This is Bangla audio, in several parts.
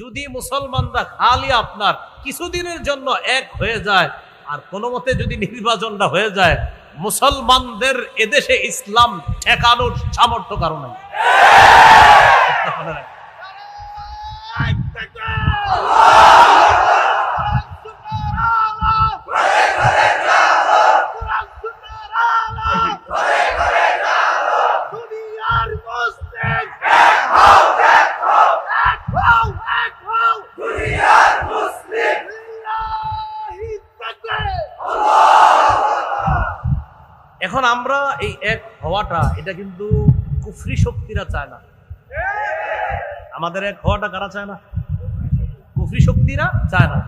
যদি মুসলমানরা খালি আপনার কিছুদিনের জন্য এক হয়ে যায়, আর কোনো মতে যদি নির্বাচনটা হয়ে যায়, মুসলমানদের এদেশে ইসলাম ঠেকানোর সামর্থ্য কারণ নাই। এখন আমরা এই এক হওয়াটা, এটা কিন্তু কুফরি শক্তিরা চায় না। আমাদের এক হওয়াটা কারা চায় না? কুফরি শক্তিরা চায় না।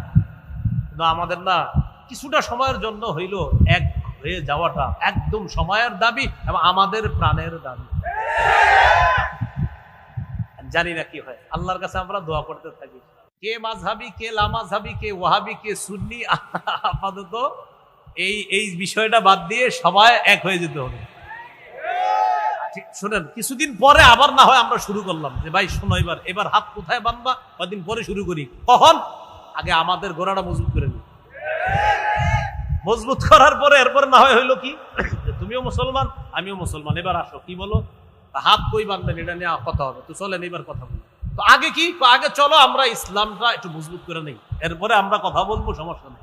কিন্তু আমাদের না কিছুটা সময়ের জন্য হইল এক হয়ে যাওয়াটা একদম সময়ের দাবি এবং আমাদের প্রাণের দাবি। জানি না কি হয়, আল্লাহর কাছে আমরা দোয়া করতে থাকি। কে মাযহাবি, কে লামাযহাবি, কে ওয়াহাবি, কে সুন্নি, আপাতত এই বিষয়টা বাদ দিয়ে সবাই এক হয়ে যেতে হবে। শুনেন, কিছুদিন পরে আবার না হয় আমরা শুরু করলাম যে ভাই শোনো, এবার হাত কোথায় বানবা, কদিন পরে শুরু করি। কখন? আগে আমাদের গোড়াটা মজবুত করে নিই। মজবুত করার পরে এরপরে না হয় হইলো কি, তুমিও মুসলমান আমিও মুসলমান, এবার আসো কি বলো, হাত কই বানবেন এটা নিয়ে কথা হবে, তো চলেন এবার কথা বলি। তো আগে কি, আগে চলো আমরা ইসলামটা একটু মজবুত করে নেই, এরপরে আমরা কথা বলবো, সমস্যা নেই।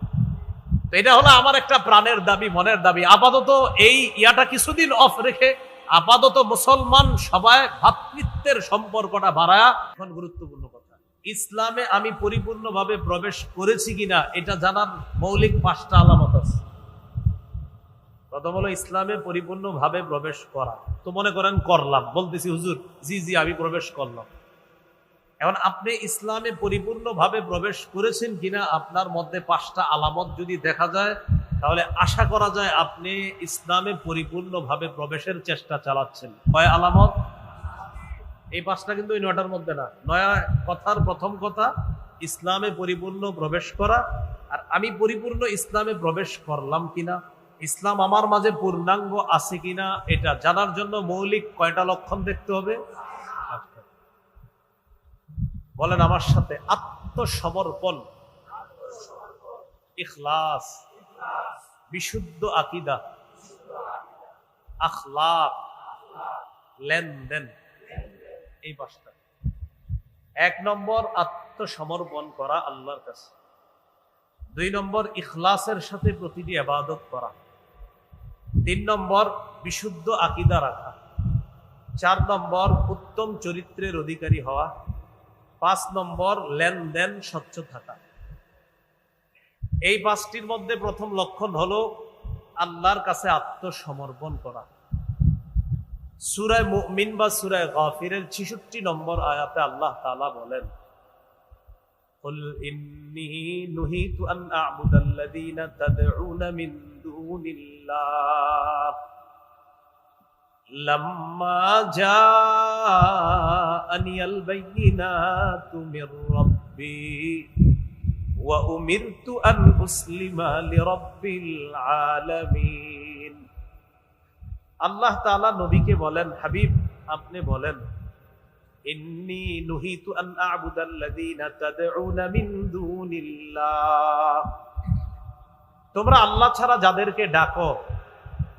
তো এটা হলো আমার একটা প্রাণের দাবি, মনের দাবি। আপাতত এই ইয়াটা কিছুদিন অফ রেখে আপাতত মুসলমান সবাই ভ্রাতৃত্বের সম্পর্কটা বাড়ায়া। এখন গুরুত্বপূর্ণ কথা, ইসলামে আমি পরিপূর্ণভাবে প্রবেশ করেছি কিনা এটা জানার মৌলিক 5টা আলামত আছে। প্রথম হলো ইসলামে পরিপূর্ণভাবে প্রবেশ করা। তো মনে করেন করলাম, বলতেছি হুজুর জি জি আমি প্রবেশ করলাম। এখন আপনি ইসলামে পরিপূর্ণভাবে প্রবেশ করেছেন কিনা আপনার মধ্যে 5টা আলামত যদি দেখা যায়, তাহলে আশা করা যায় আপনি ইসলামে পরিপূর্ণভাবে প্রবেশের চেষ্টা চালাচ্ছেন। কয় আলামত? এই 5টা কিন্তু এই 9টার মধ্যে না। নয়া কথার প্রথম কথা ইসলামে পরিপূর্ণ প্রবেশ করা। আর আমি পরিপূর্ণ ইসলামে প্রবেশ করলাম কিনা, ইসলাম আমার মাঝে পূর্ণাঙ্গ আছে কিনা, এটা জানার জন্য মৌলিক কয়টা লক্ষণ দেখতে হবে? বলেন আমার সাথে, আত্মসমর্পণ, ইখলাস, বিশুদ্ধ আকীদা, আখলাক, লেনদেন। এই 5টা। 1 নম্বর আত্মসমর্পণ করা আল্লাহর কাছে। 2 নম্বর ইখলাসের সাথে প্রতিটি ইবাদত করা। 3 নম্বর বিশুদ্ধ আকীদা রাখা। 4 নম্বর উত্তম চরিত্রের অধিকারী হওয়া। 5 নম্বর লেনদেন স্বচ্ছ থাকা। এই 5টির মধ্যে প্রথম লক্ষণ হলো আল্লাহর কাছে আত্মসমর্পণ করা। সূরা মুমিন বা সূরা গাফিরের 66 নম্বর আয়াতে আল্লাহ তাআলা বলেন, কুল ইন্নী নুহিতু আন আ'বুদাল্লাযীনা তাদউনা মিন দুনিল্লাহ লাম্মা জাআনিয়াল বায়্যিনাতু মির রাব্বি ওয়া উমিরতু আন উসলিমা লিরাব্বিল আলামিন। আল্লাহ তাআলা নবীকে বলেন, হাবিব আপনি বলেন, ইন্নী নুহিতু আন আ'বুদাল্লাযীনা তাদউনা মিন দুনিল্লাহ, তোমরা আল্লাহ ছাড়া যাদেরকে ডাকো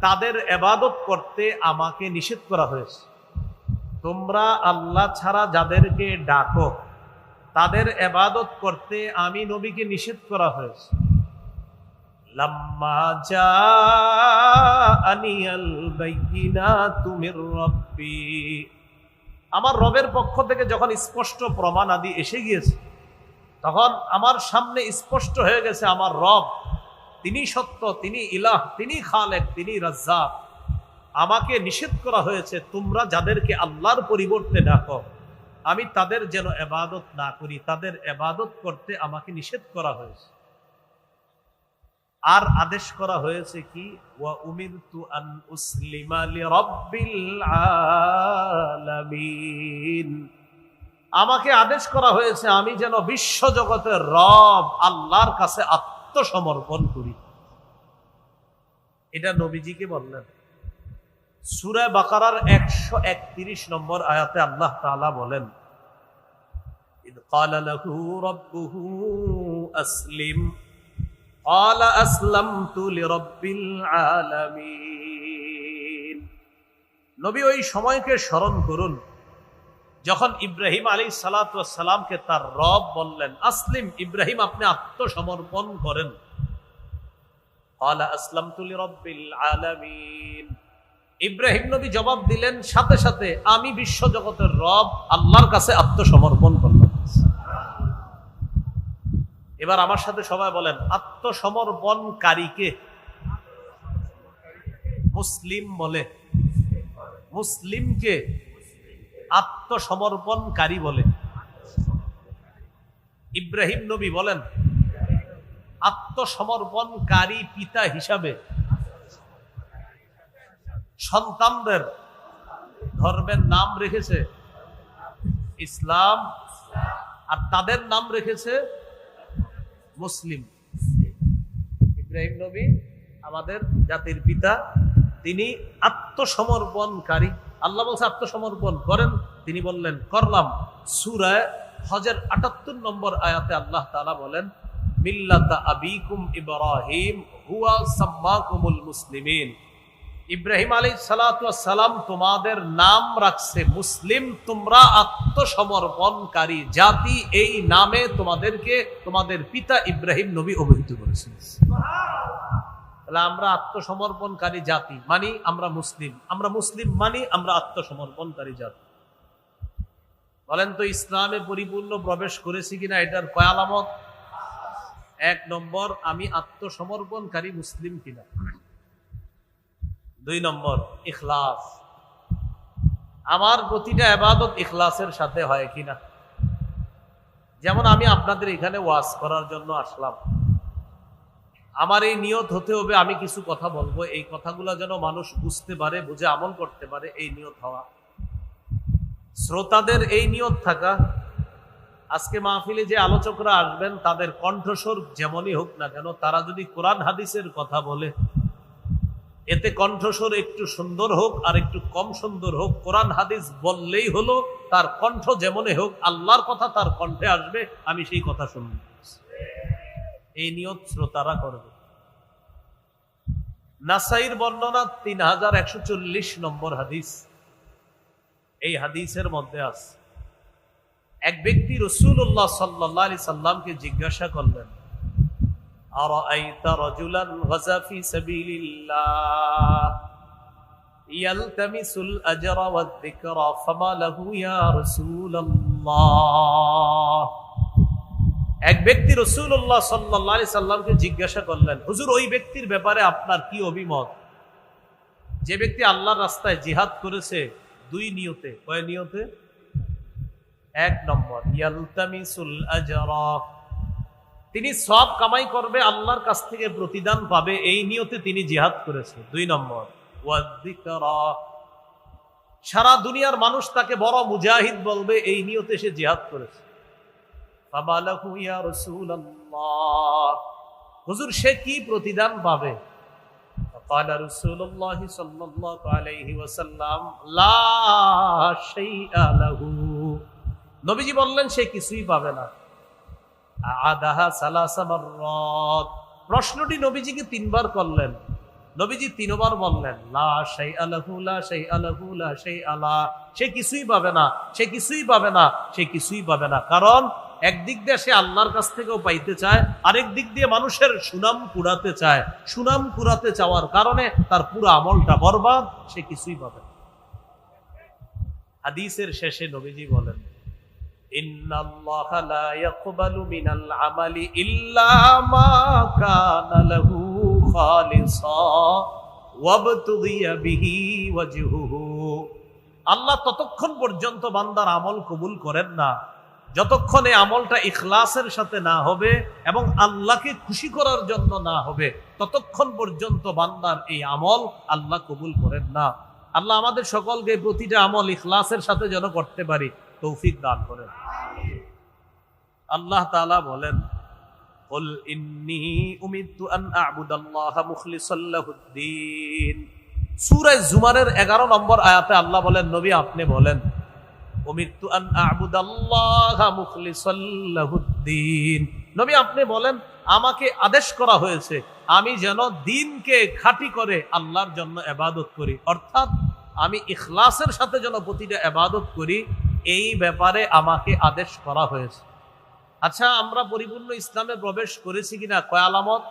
তাদের ইবাদত করতে আমাকে নিষেধ করা হয়েছে। তোমরা আল্লাহ ছাড়া যাদেরকে ডাকো তাদের ইবাদত করতে আমি নবীকে নিষেধ করা হয়েছে। লাম্মা জাআনিয়াল বায়্যিনাতু মির রাব্বি, আমার রবের পক্ষ থেকে যখন স্পষ্ট প্রমাণ আদি এসে গিয়েছে, তখন আমার সামনে স্পষ্ট হয়ে গেছে আমার রব তিনি সত্য, তিনি ইলাহ, তিনি খালেক, তিনি রাজ্জাক। আমাকে নিষেধ করা হয়েছে তোমরা যাদেরকে আল্লাহর পরিবর্তে ডাকো আমি তাদের যেন ইবাদত না করি, তাদের ইবাদত করতে আমাকে নিষেধ করা হয়েছে। আর আদেশ করা হয়েছে কি, ওয়া উমিরতু আন উসলিমা লিরাব্বিল আলামিন, আমাকে আদেশ করা হয়েছে আমি যেন বিশ্ব জগতের রব আল্লাহর কাছে আত্মসমর্পণ করি। এটা নবীজিকে বললেন। সূরা বাকারার 131 নম্বর আয়াতে আল্লাহ তাআলা বলেন, ইদ قال له ربه أسلم قال أسلمت لرب العالمين। নবী ওই সময়কে স্মরণ করুন যখন ইব্রাহিম আলাইহিস সালাতু ওয়াস সালামকে তার রব বললেন, আসলিম, ইব্রাহিম আপনি আত্মসমর্পণ করেন। قال أسلمت لرب العالمين। ইব্রাহিম নবী জবাব দিলেন সাথে সাথে, আমি বিশ্ব জগতের রব আল্লাহর কাছে আত্মসমর্পণ করলাম। এবার আমার সাথে সবাই বলেন, আত্মসমর্পণকারীকে মুসলিম বলে, মুসলিমকে আত্মসমর্পণকারী বলে। ইব্রাহিম নবী বলেন আত্মসমর্পণকারী পিতা হিসাবে সন্তানদের ধর্মের নাম রেখেছে ইসলাম, আর তাদের নাম রেখেছে মুসলিম। ইব্রাহিম নবী আমাদের জাতির পিতা, তিনি আত্মসমর্পণকারী। আল্লাহ বলছে আত্মসমর্পণ করেন, তিনি বললেন করলাম। সূরা হজের ৭৮ নম্বর আয়াতে আল্লাহ তাআলা বলেন, মিল্লাতা আবিকুম ইব্রাহিম হুয়া সাম্মাকুমুল মুসলিমিন। ইব্রাহিম আলাইহিস সালাতু ওয়াস সালাম তোমাদের নাম রাখছে মুসলিম, তোমরা আত্মসমর্পণকারী জাতি, এই নামে তোমাদেরকে তোমাদের পিতা ইব্রাহিম নবী অভিহিত করেছেন। তাহলে আমরা আত্মসমর্পণকারী জাতি মানি আমরা মুসলিম, আমরা মুসলিম মানি আমরা আত্মসমর্পণকারী জাতি। বলেন তো ইসলামে পরিপূর্ণ প্রবেশ করেছি কিনা এটার কয় আলামত? ১ নম্বর, আমি আত্মসমর্পণকারী মুসলিম কিনা। ২ নম্বর, ইখলাস, আমার প্রতিটা ইবাদত ইখলাসের সাথে হয় কিনা। যেমন আমি আপনাদের এখানে ওয়াজ করার জন্য আসলাম, আমার এই নিয়ত হতে হবে আমি কিছু কথা বলবো, এই কথাগুলো যেন মানুষ বুঝতে পারে, বুঝে আমল করতে পারে, এই নিয়ত হওয়া। শ্রোতাদের এই নিয়ত থাকা, আজকে মাহফিলে যে আলোচকরা আসবেন তাদের কণ্ঠস্বর যেমনই হোক না কেন, তারা যদি কোরআন হাদিসের কথা বলে এতে কণ্ঠস্বর একটু সুন্দর হোক আর একটু কম সুন্দর হোক, কোরআন হাদিস বললেই হলো, তার কণ্ঠ যেমনই হোক আল্লাহর কথা তার কণ্ঠে আসবে, আমি সেই কথা শুনব। এই নিয়ত শ্রোতারা করবে। নাসাইর বর্ণনা ৩১৪০ নম্বর হাদিস, এই হাদিসের মধ্যে আছে এক ব্যক্তি রাসূলুল্লাহ সাল্লাল্লাহু আলাইহি সাল্লামকে জিজ্ঞাসা করলেন, আরাআইতা রাজুলান গাযা ফি সাবিলিল্লাহ ইয়ালতামিসুল আজরা ওয়াদ যিকরা ফামা লাহু ইয়া রাসূলুল্লাহ। এক ব্যক্তি রাসূলুল্লাহ সাল্লাল্লাহু আলাইহি সাল্লামকে জিজ্ঞাসা করলেন, হুজুর ওই ব্যক্তির ব্যাপারে আপনার কি অভিমত যে ব্যক্তি আল্লাহর রাস্তায় জিহাদ করেছে 2 নিয়তে। কয় নিয়তে? ১ নম্বর, ইয়ালতামিসুল আজরা, তিনি সওয়াব কামাই করবে, আল্লাহর কাছ থেকে প্রতিদান পাবে, এই নিয়তে তিনি জিহাদ করেছে। ২ নম্বর, ওয়াদ যিকরা, সারা দুনিয়ার মানুষ তাকে বড় মুজাহিদ বলবে, এই নিয়তে সে জিহাদ করেছে। ফামা লাহু ইয়া রাসূলুল্লাহ, হুজুর সে কি প্রতিদান পাবে? قال رسول الله صلى الله عليه وسلم لا شيء له, নবীজি বললেন সে কিছুই পাবে না। আদাহা সালাসা মাররাত, প্রশ্নটি নবীজিকে 3 বার করলেন, নবীজি 3 বার বললেন লা শাইআ লাহু লা শাইআ লাহু লা শাইআ লা, সে কিছুই পাবে না, সে কিছুই পাবে না, সে কিছুই পাবে না। কারণ একদিক দিয়ে সে আল্লাহর কাছ থেকেও পাইতে চায়, আরেক দিক দিয়ে মানুষের সুনাম কুড়াতে চায়, সুনাম কুড়াতে চাওয়ার কারণে তার পুরো আমলটা বরবাদ, সে কিছুই পাবে না। হাদিসের শেষে নবীজি বলেন, ইন্নাল্লাহা লা ইয়াকবালু মিনাল আমালি ইল্লা মা কানা লাহু খালিসা ওয়াবতুগিয়া বিহি ওয়াজহুহু, আল্লাহ ততক্ষণ পর্যন্ত বান্দার আমল কবুল করেন না যতক্ষণ এই আমলটা ইখলাসের সাথে না হবে এবং আল্লাহকে খুশি করার জন্য না হবে, ততক্ষণ পর্যন্ত বান্দার এই আমল আল্লাহ কবুল করেন না। আল্লাহ আমাদের সকলকে প্রতিটা আমল ইখলাসের সাথে যেন করতে পারি তৌফিক দান করেন। আল্লাহ তাআলা বলেন, কুল ইন্নী উমিরতু আন আ'বুদাল্লাহা মুখলিসাল লাহুদ্দিন। সূরা জুমারের 11 নম্বর আয়াতে আল্লাহ বলেন, নবী আপনি বলেন উমিরতু আন আ'বুদাল্লাহা মুখলিসাল লাহুদ্দিন। নবী আপনি বলেন আমাকে আদেশ করা হয়েছে আমি যেন দ্বীনকে খাঁটি করে আল্লাহর জন্য ইবাদত করি, অর্থাৎ আমি ইখলাসের সাথে যেন প্রতিটা ইবাদত করি, এই ব্যাপারে আমাকে আদেশ করা হয়েছে। আচ্ছা, আমরা পরিপূর্ণ ইসলামে প্রবেশ করেছি কিনা? কয় আলামত?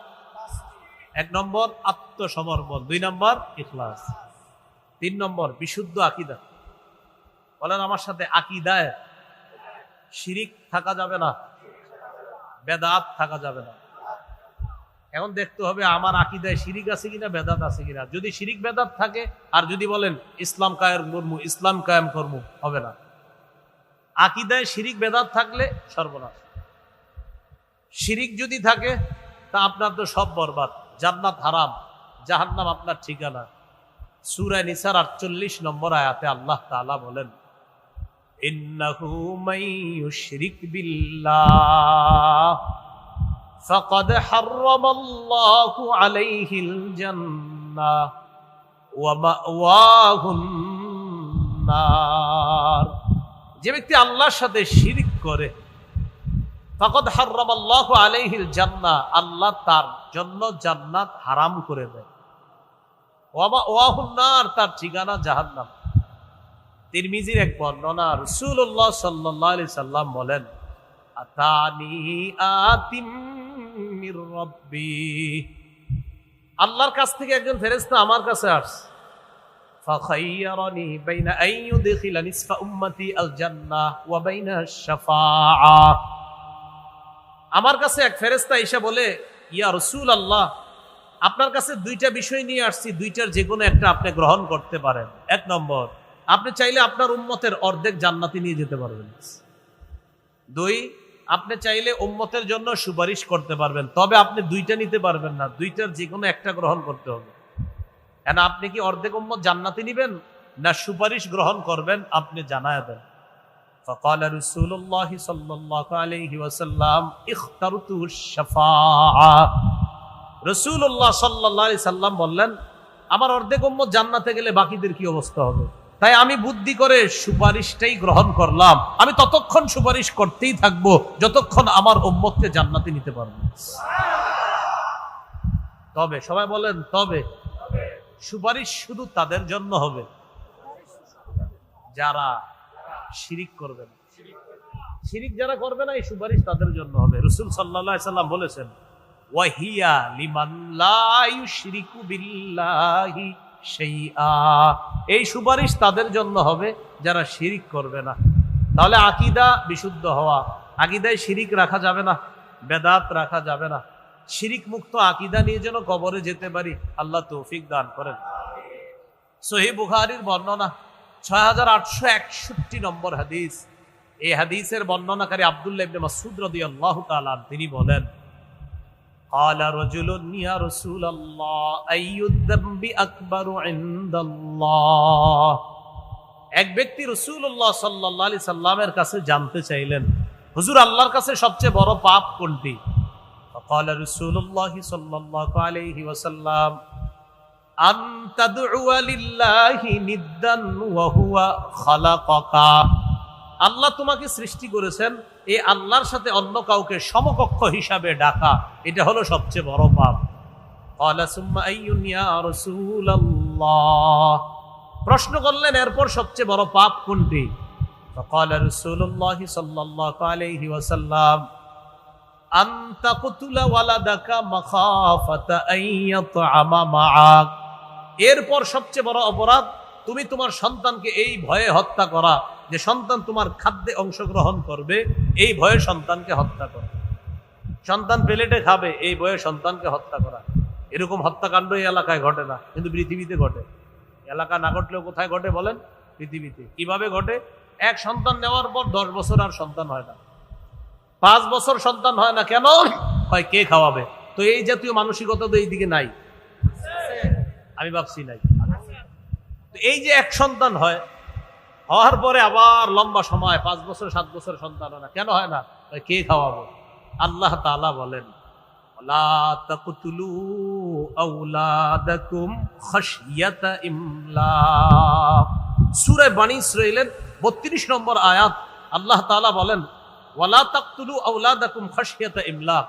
1 নম্বর আত্মসমর্পণ, 2 নম্বর ইখলাস, 3 নম্বর বিশুদ্ধ আকীদা। বলেন আমার সাথে, আকীদায় শিরিক থাকা যাবে না, বেদাত থাকা যাবে না। এখন দেখতে হবে আমার আকীদায় শিরিক আছে কিনা, বেদাত আছে কিনা। যদি শিরিক বেদাত থাকে আর যদি বলেন ইসলাম কায়েম করবো, ইসলাম কায়েম করবো, হবে না। আকীদায় শিরিক বেদাত থাকলে সর্বনাশ। শিরিক যদি থাকে তা আপনার তো সব বরবাদ, জান্নাত হারাম, জাহান্নাম আপনার ঠিকানা। সূরা নিসার 48 নম্বর আয়াতে আল্লাহ তাআলা বলেন, ইন্নাহু মাইয়ুশরিক বিল্লাহ ফাকাদ হারামাল্লাহু আলাইহিল জান্নাহ ওয়া মাওয়াহুন নার। যে ব্যক্তি আল্লাহর সাথে শিরক করে, ফাকাদ হারামাল্লাহু আলাইহিল জান্নাহ, আল্লাহ তার জন্য জান্নাত হারাম করে দেয়, ওয়া মাওয়াহুন নার, তার ঠিকানা জাহান্নাম। তিরমিজির এক বর্ণনা, রাসূলুল্লাহ সাল্লাল্লাহু আলাইহি সাল্লাম বলেন, আতানি আতিম মির রাব্বি, আল্লাহর কাছ থেকে একজন ফেরেশতা আমার কাছে আসছে, ফাখায়্যারানি বাইনা আন ইউদখিলা নিসফা উম্মতি আল জান্নাহ ওয়া বাইনা আশ-শাফাআ। আমার কাছে এক ফেরেশতা এসে বলে, ইয়া রাসূলুল্লাহ, আপনার কাছে 2টা বিষয় নিয়ে আসছি, 2টার যে কোনো একটা আপনি গ্রহণ করতে পারেন। 1 নম্বর, আপনি চাইলে আপনার উম্মতের অর্ধেক জান্নাতে নিয়ে যেতে পারবেন। 2, আপনি চাইলে উম্মতের জন্য সুপারিশ করতে পারবেন, তবে আপনি 2টা নিতে পারবেন না, 2টার যে কোনো একটা গ্রহণ করতে হবে। কেন, আপনি কি অর্ধেক উম্মত জান্নাতে নিবেন না সুপারিশ গ্রহণ করবেন? আপনি জানায়া দেন। فقال رسول الله صلى الله عليه وسلم اخترت الشفاعة। রাসূলুল্লাহ সাল্লাল্লাহু আলাইহি সাল্লাম বললেন, আমার অর্ধেক উম্মত জান্নাতে গেলে বাকিদের কি অবস্থা হবে? তাই আমি বুদ্ধি করে সুপারিশটাই গ্রহণ করলাম। আমি ততক্ষণ সুপারিশ করতেই থাকবো যতক্ষণ আমার উম্মতকে জান্নাতে নিতে পারবো। তবে সবাই বলেন, তবে সুপারিশ শুধু তাদের জন্য হবে যারা শিরিক করবে না। শিরিক যারা করবে না, এই সুপারিশ তাদের জন্য হবে। রাসূল সাল্লাল্লাহু আলাইহি সাল্লাম বলেছেন, ওয়াহিয়া লিমান লা ইউশরিকু বিল্লাহি শাইআ, এই সুপারিশ তাদের জন্য হবে যারা শিরিক করবে না। তাহলে আকীদা বিশুদ্ধ হওয়া, আকীদায় শিরিক রাখা যাবে না, বেদাত রাখা যাবে না। শিরিক মুক্ত আকীদা নিয়ে যেন কবরে যেতে পারি, আল্লাহ তৌফিক দান করেন। সহিহ বুখারীর বর্ণনা 6861 নম্বর হাদিস। এই হাদিসের বর্ণনাকারী আব্দুল্লাহ ইবনে মাসউদ রাদিয়াল্লাহু তাআলা তিনি বলেন, قال رجل يا رسول الله أي الذنب أكبر عند الله। এক ব্যক্তি রাসূলুল্লাহ সাল্লাল্লাহু আলাইহি সাল্লামের কাছে জানতে চাইলেন, হুজুর আল্লাহর কাছে সবচেয়ে বড় পাপ কোনটি? فقال رسول الله صلى الله عليه وسلم أن تدعو لله ندا وهو خلقك। আল্লাহ তোমাকে সৃষ্টি করেছেন, এই আল্লাহর সাথে অন্য কাউকে সমকক্ষ হিসাবে ডাকা, এটা হলো সবচেয়ে বড় পাপ। ক্বালা সুম্মা আইয়ুন ইয়া রাসূলুল্লাহ, প্রশ্ন করলেন এরপর সবচেয়ে বড় পাপ কোনটি? ফাকালা রাসূলুল্লাহ সাল্লাল্লাহু আলাইহি ওয়াসাল্লাম আন তাকতুলা ওয়ালাদাকা মাখাফাতা আন ইয়াতআমা মাআক। এরপর সবচেয়ে বড় অপরাধ, তুমি তোমার সন্তানকে এই ভয়ে হত্যা করা যে সন্তান তোমার খাদ্যে অংশগ্রহণ করবে, এই ভয়ে সন্তানকে হত্যা করা। সন্তান প্লেটে খাবে, এই ভয়ে সন্তানকে হত্যা করা। এরকম হত্যাকাণ্ড এই এলাকায় ঘটে না, কিন্তু পৃথিবীতে ঘটে। এলাকা না ঘটলেও কোথায় ঘটে বলেন? পৃথিবীতে। কিভাবে ঘটে? এক সন্তান নেওয়ার পর 10 বছর আর সন্তান হয় না, 5 বছর সন্তান হয় না। কেন হয়? কে খাওয়াবে? তো এই জাতীয় মানসিকতা তো এইদিকে নাই, আমি ভাবছি নাই। এই যে এক সন্তান হয়, হওয়ার পরে আবার লম্বা সময় 5 বছর 7 বছর সন্তান হয় না। কেন হয় না? কে খাওয়াবে? আল্লাহ তাআলা বলেন, লা তাকতুলু আওলাদাকুম খাশিয়াতা ইমলাক। সূরা বনী ইসরাঈলের 32 নম্বর আয়াত আল্লাহ তাআলা বলেন ওয়ালা তাকতুলু আওলাদাকুম খাশিয়াতা ইমলাক।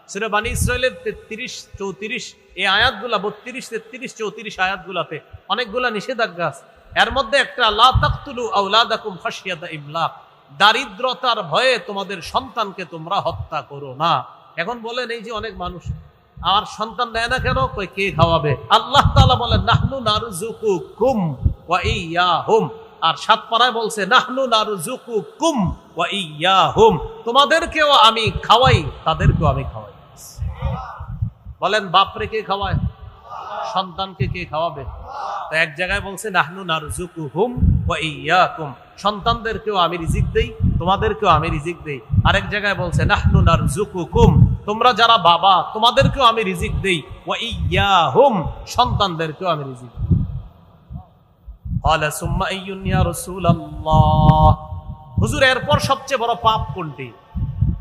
সূরা বনী ইসরাঈলের 33 34 এই আয়াতগুলা 32 33 34 আয়াতগুলাতে অনেকগুলা নিষেধাজ্ঞা আছে। এর মধ্যে একটা লা তাকতুলু আওলাদাকুম খাশিয়াতা ইমলাক, দারিদ্রতার ভয়ে তোমাদের সন্তানকে তোমরা হত্যা করো না। এখন বলেন এই যে অনেক মানুষ আর সন্তান দেয় না কেন, কই কে খাওয়াবে? আল্লাহ তাআলা বলেন নাহনু নারযুকুকুম ওয়া ইয়্যাহুম। আর 7 পারায় বলছে নাহনু নারযুকুকুম ওয়া ইয়্যাহুম, তোমাদেরকেও আমি খাওয়াই তাদেরকেও আমি খাওয়াই। বলেন বাপরে কে খাওয়ায়? সন্তানকে কে খাওয়াবে? তো এক জায়গায় বলছে নাহনু নারযুকুহুম ওয়া ইয়্যাকুম, সন্তানদেরকেও আমি রিজিক দেই তোমাদেরকেও আমি রিজিক দেই। আরেক জায়গায় বলছে নাহনু নারযুকুকুম, তোমরা যারা বাবা তোমাদেরকেও আমি রিজিক দেই, ওয়া ইয়্যাহুম, সন্তানদেরকেও আমি রিজিক দেই। ক্বালা সুম্মা আইয়ুন ইয়া রাসূলুল্লাহ, হুজুর এরপর সবচেয়ে বড় পাপ কোনটি?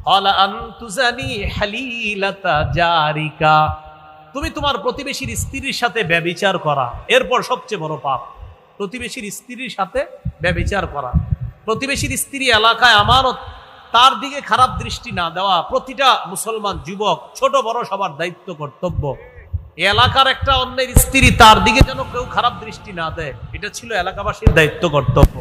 ক্বালা আন তুজানি হালিলাতা জারিকা, তুমি তোমার প্রতিবেশীর স্ত্রীর সাথে ব্যভিচার করা এরপর সবচেয়ে বড় পাপ। প্রতিবেশীর স্ত্রীর সাথে ব্যভিচার করা, প্রতিবেশীর স্ত্রী এলাকায় আমানত, তার দিকে খারাপ দৃষ্টি না দেওয়া প্রতিটা মুসলমান যুবক ছোট বড় সবার দায়িত্ব কর্তব্য। এলাকার একটা অন্যের স্ত্রী তার দিকে যেন কেউ খারাপ দৃষ্টি না দেয়, এটা ছিল এলাকাবাসীর দায়িত্ব কর্তব্য।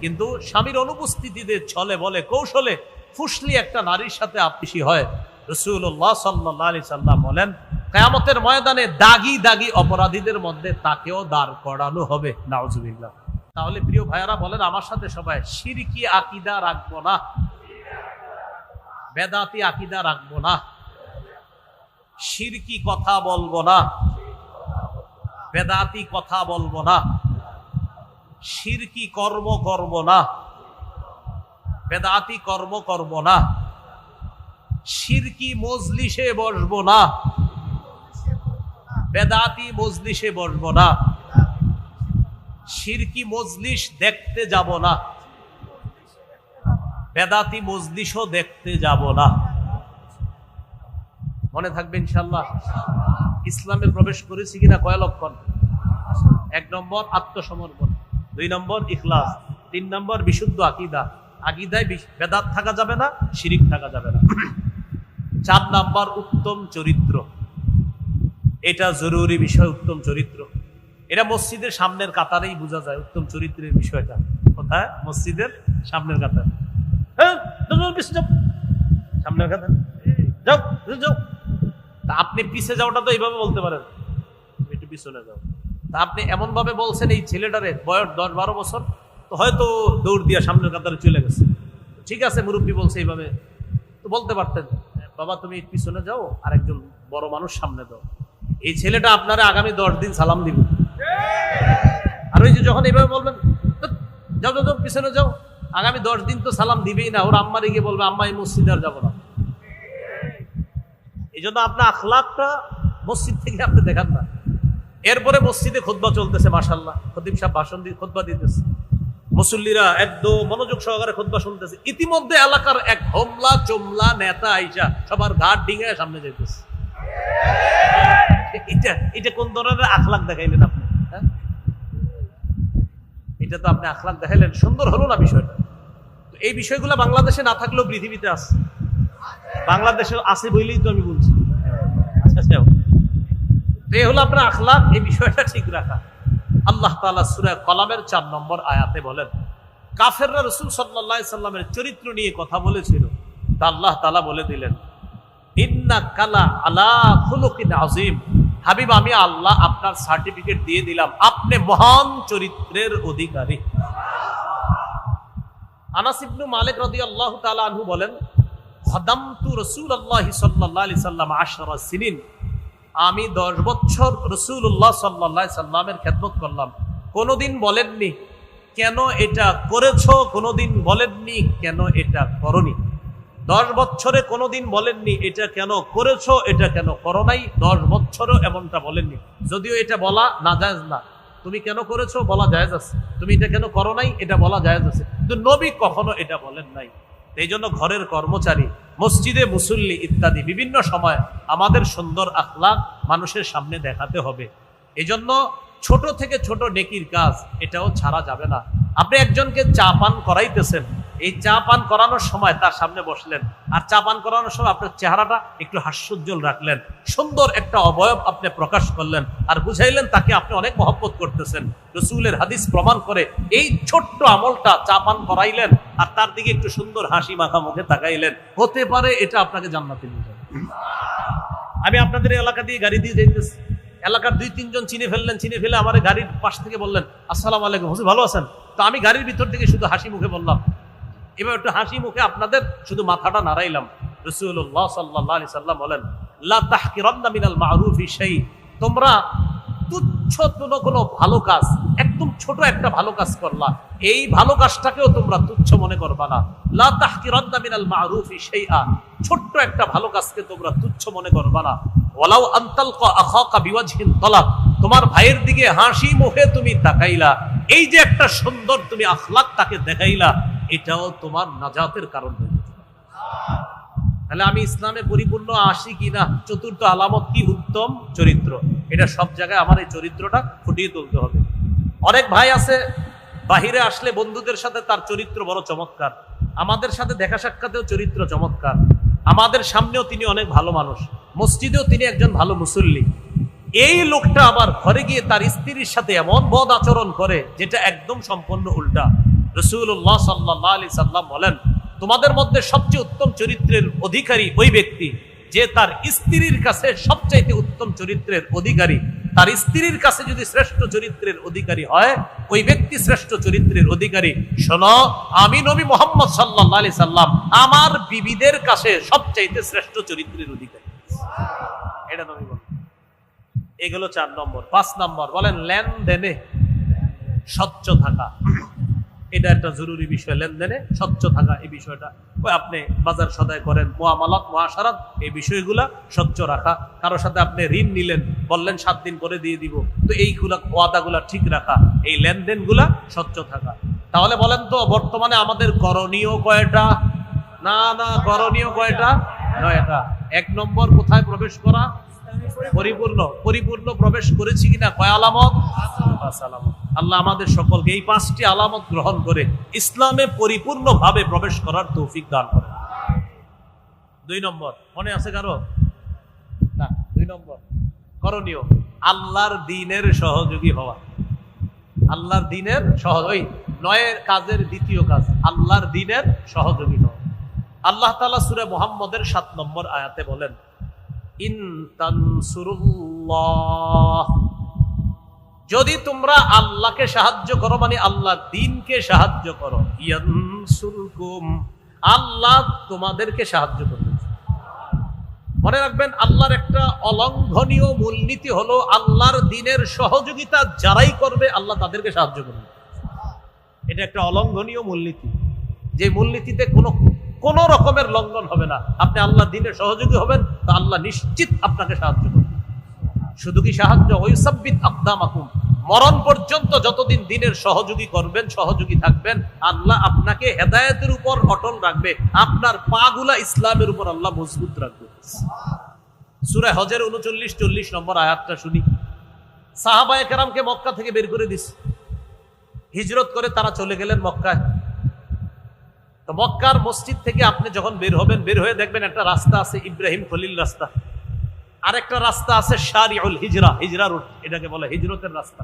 কিন্তু স্বামীর অনুপস্থিতিতে ছলে বলে কৌশলে ফুসলি একটা নারীর সাথে আপসি হয়। রাসূলুল্লাহ সাল্লাল্লাহু আলাইহি সাল্লাম বলেন কিয়ামতের ময়দানে দাগি দাগি অপরাধীদের মধ্যে তাকেও দাঁড় করানো হবে। নাউজুবিল্লাহ। তাহলে প্রিয় ভাইয়ারা বলেন আমার সাথে সবাই, শিরকি আকীদা রাখবো না, বেদাতি আকীদা রাখবো না, শিরকি কথা বলবো না, বেদাতি কথা বলবো না, শিরকি কর্ম করব না, বেদাতি কর্ম করব না, শিরকি মজলিসে বসবো না, বেদাতি মজলিসে বসবো না, শিরকি মজলিস দেখতে যাব না, বেদাতি মজলিসও দেখতে যাব না। মনে থাকবে ইনশাআল্লাহ। ইসলামে প্রবেশ করেছি কিনা কয় লক্ষণ? 1 নম্বর আত্মসমর্পণ, 2 নম্বর ইখলাস, 3 নম্বর বিশুদ্ধ আকীদা, আকীদায় বেদাত থাকা যাবে না, শিরিক থাকা যাবে না। 4 নম্বর উত্তম চরিত্র, এটা জরুরি বিষয়। উত্তম চরিত্র এটা মসজিদের সামনের কাতারেই বোঝা যায় উত্তম চরিত্রের বিষয়টা। কোথায়? মসজিদের সামনের কাতার। সামনের কাতার যাও যাও। তা আপনি পিছে যাওয়াটা তো এইভাবে বলতে পারেন, একটু পিছনে যাও। তা আপনি এমন ভাবে বলছেন এই ছেলেটারে বয়স 10-12 বছর, তো হয়তো দৌড় দিয়া সামনের কাতারে চলে গেছে। ঠিক আছে, মুরব্বী বলছে এইভাবে, তো বলতে পারতেন বাবা তুমি পিছনে যাও আর একজন বড় মানুষ সামনে দাও। এই ছেলেটা আপনারা আগামী 10 দিন সালাম দিবে। আর ওই যে যখন এইভাবে বলবেন যাও যাও পিছনে যাও, আগামী 10 দিন তো সালাম দিবেই না। ওর আম্মারে গিয়ে বলবে আম্মা এই মসজিদে আর যাবো না। এই জন্য আপনার আখলাকটা মসজিদ থেকে আপনি দেখান না। এরপরে মসজিদে খুতবা চলতেছে, মাশাআল্লাহ খতিব সাহেব ভাষণ দিয়ে খুতবা দিতেছে, মুসল্লিরা একদম মনোযোগ সহকারে খুতবা শুনতেছে। ইতিমধ্যে এলাকার এক হোমলা চোমলা নেতা আইসা সবার ঘাট ডিঙায় সামনে যাইতেছে। এটা কোন ধরনের আখলাক দেখাইলেন আপনি? এটা তো আপনি আখলাক দেখাইলেন, সুন্দর হলো না বিষয়টা? তো এই বিষয়গুলো বাংলাদেশে না থাকলেও পৃথিবীতে আছে। বাংলাদেশে আছে বলেই তো আমি বলছি। আচ্ছা, তো এই হলো আপনার আখলাক, এই বিষয়টা ঠিক রাখা। আল্লাহ তাআলা সূরা কলামের 4 নম্বর আয়াতে বলেন কাফেররা রাসূল সাল্লাল্লাহু আলাইহি সাল্লামের চরিত্র নিয়ে কথা বলেছিল, তা আল্লাহ তাআলা বলে দিলেন ইন্নাকা লা আলা খুলুকিন আযীম, হাবিব আমি আল্লাহ আপনার সার্টিফিকেট দিয়ে দিলাম, আপনি মহান চরিত্রের অধিকারী। আনাস ইবনে মালিক রাদিয়াল্লাহু তাআলা আনহু বলেন খাদামতু রাসূলুল্লাহি সাল্লাল্লাহু আলাইহি সাল্লাম 10 সিনিন, আমি 10 বছর রাসূলুল্লাহ সাল্লাল্লাহু আলাইহি সাল্লামের খেদমত করলাম। কোনোদিন বলেননি কেন এটা করেছো, কোনোদিন বলেননি কেন এটা করনি। 10 বছরে কোনোদিন বলেননি এটা কেন করেছো, এটা কেন করো নাই। 10 বছরও এমনটা বলেননি। যদিও এটা বলা নাজায়েজ না, তুমি কেন করেছো বলা জায়েজ আছে, তুমি এটা কেন করো নাই এটা বলা জায়েজ আছে, কিন্তু নবী কখনো এটা বলেন নাই। এই জন্য ঘরের কর্মচারী, মসজিদে মুসল্লি ইত্যাদি বিভিন্ন সময় আমাদের সুন্দর আখলাক মানুষের সামনে দেখাতে হবে। এই জন্য ছোট থেকে ছোট নেকির কাজ এটাও ছাড়া যাবে না। আপনি একজনকে চা পান করাইতেছেন, এই চা পান করানোর সময় তার সামনে বসলেন, আর চা পান করানোর সময় আপনার চেহারাটা একটু হাস্যোজ্জ্বল রাখলেন, সুন্দর একটা অবয়ব আপনি প্রকাশ করলেন, আর বুঝাইলেন তাকে আপনি অনেক মহব্বত করতেছেন। রাসূলের হাদিস প্রমাণ করে এই ছোট্ট আমলটা, চা পান করাইলেন আর তার দিকে একটু সুন্দর হাসি মাখা মুখে তাকাইলেন, হতে পারে এটা আপনাকে জান্নাতে নিয়ে যাবে। আমি আপনাদের এলাকা দিয়ে গাড়ি দিয়ে যাইতেছি, এলাকার 2-3 জন চিনে ফেললেন, চিনে ফেলে আমার গাড়ির পাশ থেকে বললেন আসসালামু আলাইকুম হুজুর, ভালো আছেন? তো আমি গাড়ির ভিতর থেকে শুধু হাসি মুখে বললাম, এবার একটু হাসি মুখে আপনাদের শুধু মাথাটা নাড়াইলাম। রাসূলুল্লাহ সাল্লাল্লাহু আলাইহি সাল্লাম বলেন, লা তাহকিরান্না মিনাল মা'রুফি শাই, তোমরা তুচ্ছ কোনো ভালো কাজ, একদম ছোট একটা ভালো কাজ করলা, এই ভালো কাজটাকেও তোমরা তুচ্ছ মনে করবা না। লা তাহকিরান্না মিনাল মা'রুফি শাইআ, ছোট্ট একটা ভালো কাজকে তোমরা তুচ্ছ মনে করবা না। ওয়ালাউ আনতালকা আখাকা বিওয়াজহিন তালাক, তোমার ভাইয়ের দিকে হাসি মুখে তুমি তাকাইলা, এই যে একটা সুন্দর তুমি আখলাক তাকে দেখাইলা, এটাও তোমার নাজাতের কারণ হয়ে যেতে পারে। তাহলে আমি ইসলামে পরিপূর্ণ আসি কিনা, চতুর্থ আলামত কি? উত্তম চরিত্র। এটা সব জায়গায় আমার এই চরিত্রটা ফুটিয়ে তুলতে হবে। অনেক ভাই আছে বাহিরে আসলে বন্ধুদের সাথে তার চরিত্র বড় চমৎকার, আমাদের সাথে দেখা সাক্ষাতেও চরিত্র চমৎকার, আমাদের সামনেও তিনি অনেক ভালো মানুষ, মসজিদেও তিনি একজন ভালো মুসল্লি। এই লোকটা আবার ঘরে গিয়ে তার স্ত্রীর সাথে এমন বদ আচরণ করে যেটা একদম সম্পূর্ণ উল্টা। রাসূলুল্লাহ সাল্লাল্লাহু আলাইহি সাল্লাম বলেন, তোমাদের মধ্যে সবচেয়ে উত্তম চরিত্রের অধিকারী ওই ব্যক্তি যে তার স্ত্রীর কাছে সবচাইতে উত্তম চরিত্রের অধিকারী। তার স্ত্রীর কাছে যদি শ্রেষ্ঠ চরিত্রের অধিকারী হয়, ওই ব্যক্তি শ্রেষ্ঠ চরিত্রের অধিকারী। শোনো, আমি নবী মুহাম্মদ সাল্লাল্লাহু আলাইহি সাল্লাম আমার বিবিদের কাছে সবচাইতে শ্রেষ্ঠ চরিত্রের অধিকারী। এটা নবী বলেন। এগুলো 4 নম্বর। 5 নম্বর বলেন লেনদেনে স্বচ্ছ থাকা। এটা একটা জরুরি বিষয়, লেনদেনে স্বচ্ছ থাকা। এই বিষয়টা ওই আপনি বাজার সদাই করেন, মুআমালাত মুআশারাত, এই বিষয়গুলা স্বচ্ছ রাখা। কারোর সাথে আপনি ঋণ নিলেন, বললেন 7 দিন পরে দিয়ে দিব, তো এইগুলা ওয়াদাগুলা ঠিক রাখা, এই লেনদেনগুলা স্বচ্ছ থাকা। তাহলে বলেন তো বর্তমানে আমাদের করণীয় কয়টা? না না, করণীয় কয়টা? 9টা। 1 নম্বর কোথায় প্রবেশ করা? পরিপূর্ণ প্রবেশ করেছি কিনা? কয় আলামত? 5 আলামত। আল্লাহ আমাদের সকলকে এই 5টি আলামত গ্রহণ করে ইসলামে পরিপূর্ণভাবে প্রবেশ করার তৌফিক দান করেন। 2 নম্বর মনে আছে কারো? না, 2 নম্বর করণীয় আল্লাহর দ্বীনের সহযোগী হওয়া। আল্লাহর দ্বীনের ওই 9 কাজের দ্বিতীয় কাজ আল্লাহর দ্বীনের সহযোগী হওয়া। আল্লাহ তাআলা সূরা মুহাম্মদের 7 নম্বর আয়াতে বলেন, ইন তানসুরুল্লাহ, যদি তোমরা আল্লাহকে সাহায্য করো, মানে আল্লাহর দ্বীনকে সাহায্য করো, ইয়ানসুরকুম, আল্লাহ তোমাদেরকে সাহায্য করবে। মনে রাখবেন, আল্লাহর একটা অলঙ্ঘনীয় মূলনীতি হলো আল্লাহর দ্বীনের সহযোগিতা যারাই করবে আল্লাহ তাদেরকে সাহায্য করবে। এটা একটা অলঙ্ঘনীয় মূলনীতি, যে মূলনীতিতে কোনো রকমের লঙ্ঘন হবে না। আপনি আল্লাহর দ্বীনের সহযোগী হবেন, তো আল্লাহ নিশ্চিত আপনাকে সাহায্য করবে। শুধু কি সাহায্য, ওয়াইসাব্বিত আকদামাকুম, মরণ পর্যন্ত যতদিন দ্বীনের সহযোগী করবেন, সহযোগী থাকবেন, আল্লাহ আপনাকে হেদায়েতের উপর অটল রাখবে, আপনার পাগুলা ইসলামের উপর আল্লাহ মজবুত রাখবে। সূরা হজের 39-40 নম্বর আয়াতটা শুনি। সাহাবায়ে কেরামকে মক্কা থেকে বের করে দিছে, হিজরত করে তারা চলে গেলেন মক্কায়। তো মক্কার মসজিদ থেকে আপনি যখন বের হবেন, বের হয়ে দেখবেন একটা রাস্তা আছে ইব্রাহিম খলিল রাস্তা, আরেকটা রাস্তা আছে শারিউল হিজরা, হিজরা রোড, এটাকে বলে হিজরতের রাস্তা।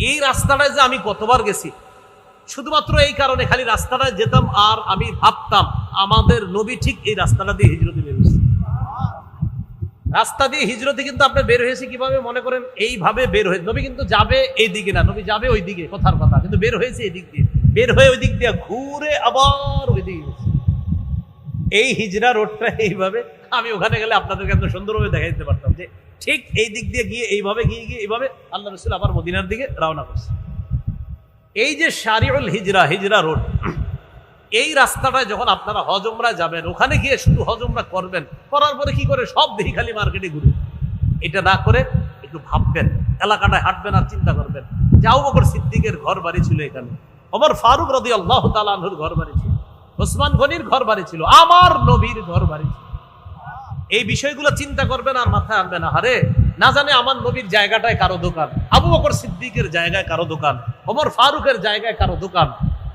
এই রাস্তাটায় যে আমি কতবার গেছি, শুধুমাত্র এই কারণে, খালি রাস্তাটায় যেতাম আর আমি ভাবতাম আমাদের নবী ঠিক এই রাস্তাটা দিয়ে হিজরতে বের হয়েছে। রাস্তা দিয়ে হিজরতে কিন্তু আপনি বের হয়েছে কিভাবে? মনে করেন এইভাবে বের হয়ে, নবী কিন্তু যাবে এই দিকে না, নবী যাবে ওই দিকে, কথার কথা, কিন্তু বের হয়েছে এই দিক দিয়ে, বের হয়ে ওই দিক দিয়ে ঘুরে আবার ওই দিকে গেছে। এই হিজরা রোডটা এইভাবে, আমি ওখানে গেলে আপনাদেরকে এত সুন্দরভাবে দেখাই দিতে পারতাম যে ঠিক এই দিক দিয়ে গিয়ে এইভাবে গিয়ে এইভাবে আল্লাহ রাসূল আবার মদিনার দিকে রওনা করছে। এই যে শারিউল হিজরা, হিজরা রোড, এই রাস্তাটায় যখন আপনারা হজ উমরায় যাবেন, ওখানে গিয়ে শুধু হজ উমরা করবেন, করার পরে কি করে সব দেখি খালি মার্কেটে ঘুরে, এটা না করে একটু ভাববেন, এলাকাটায় হাঁটবেন আর চিন্তা করবেন যে আবু বকর সিদ্দিকের ঘর বাড়ি ছিল এখানে, ওমর ফারুক রাদিয়াল্লাহু তাআলা আনহুর ঘর বাড়ি ছিল, ওসমান গনির ঘর বাড়ি ছিল, আমার নবীর ঘর বাড়ি ছিল। এই বিষয়গুলো চিন্তা করবেন আর মাথায় আনবেন, আরে না জানে আমার নবীর জায়গাটায় কারো দোকান, আবু বকর সিদ্দিকের জায়গায় কারো দোকান, ওমর ফারুকের জায়গায় কারো দোকান।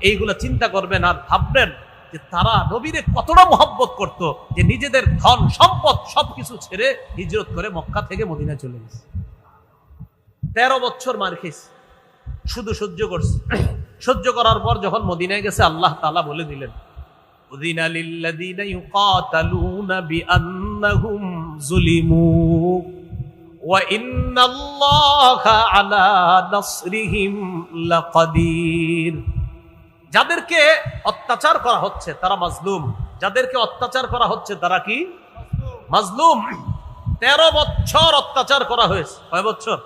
এইগুলো চিন্তা করবেন আর ভাববেন যে তারা নবীরে কতটা মহব্বত করত যে নিজেদের ধন সম্পদ সবকিছু ছেড়ে হিজরত করে মক্কা থেকে মদিনায় চলে গেছে। 13 বছর মার খেয়েছে, শুধু সহ্য করছে। সহ্য করার পর যখন মদিনায় গেছে, আল্লাহ তাআলা বলে দিলেন, উযিনা লিল্লাযীনা ইউকাতালুনা বিআন্নাহুম যুলিমু ওয়া ইন্নাল্লাহা আলা নাসরিহিম লাকাদির। যাদেরকে অত্যাচার করা হচ্ছে তারা মাজলুম, যাদেরকে অত্যাচার করা হচ্ছে তারা কি মাজলুম। 13 বছর অত্যাচার করা হয়েছে। কয় বছর?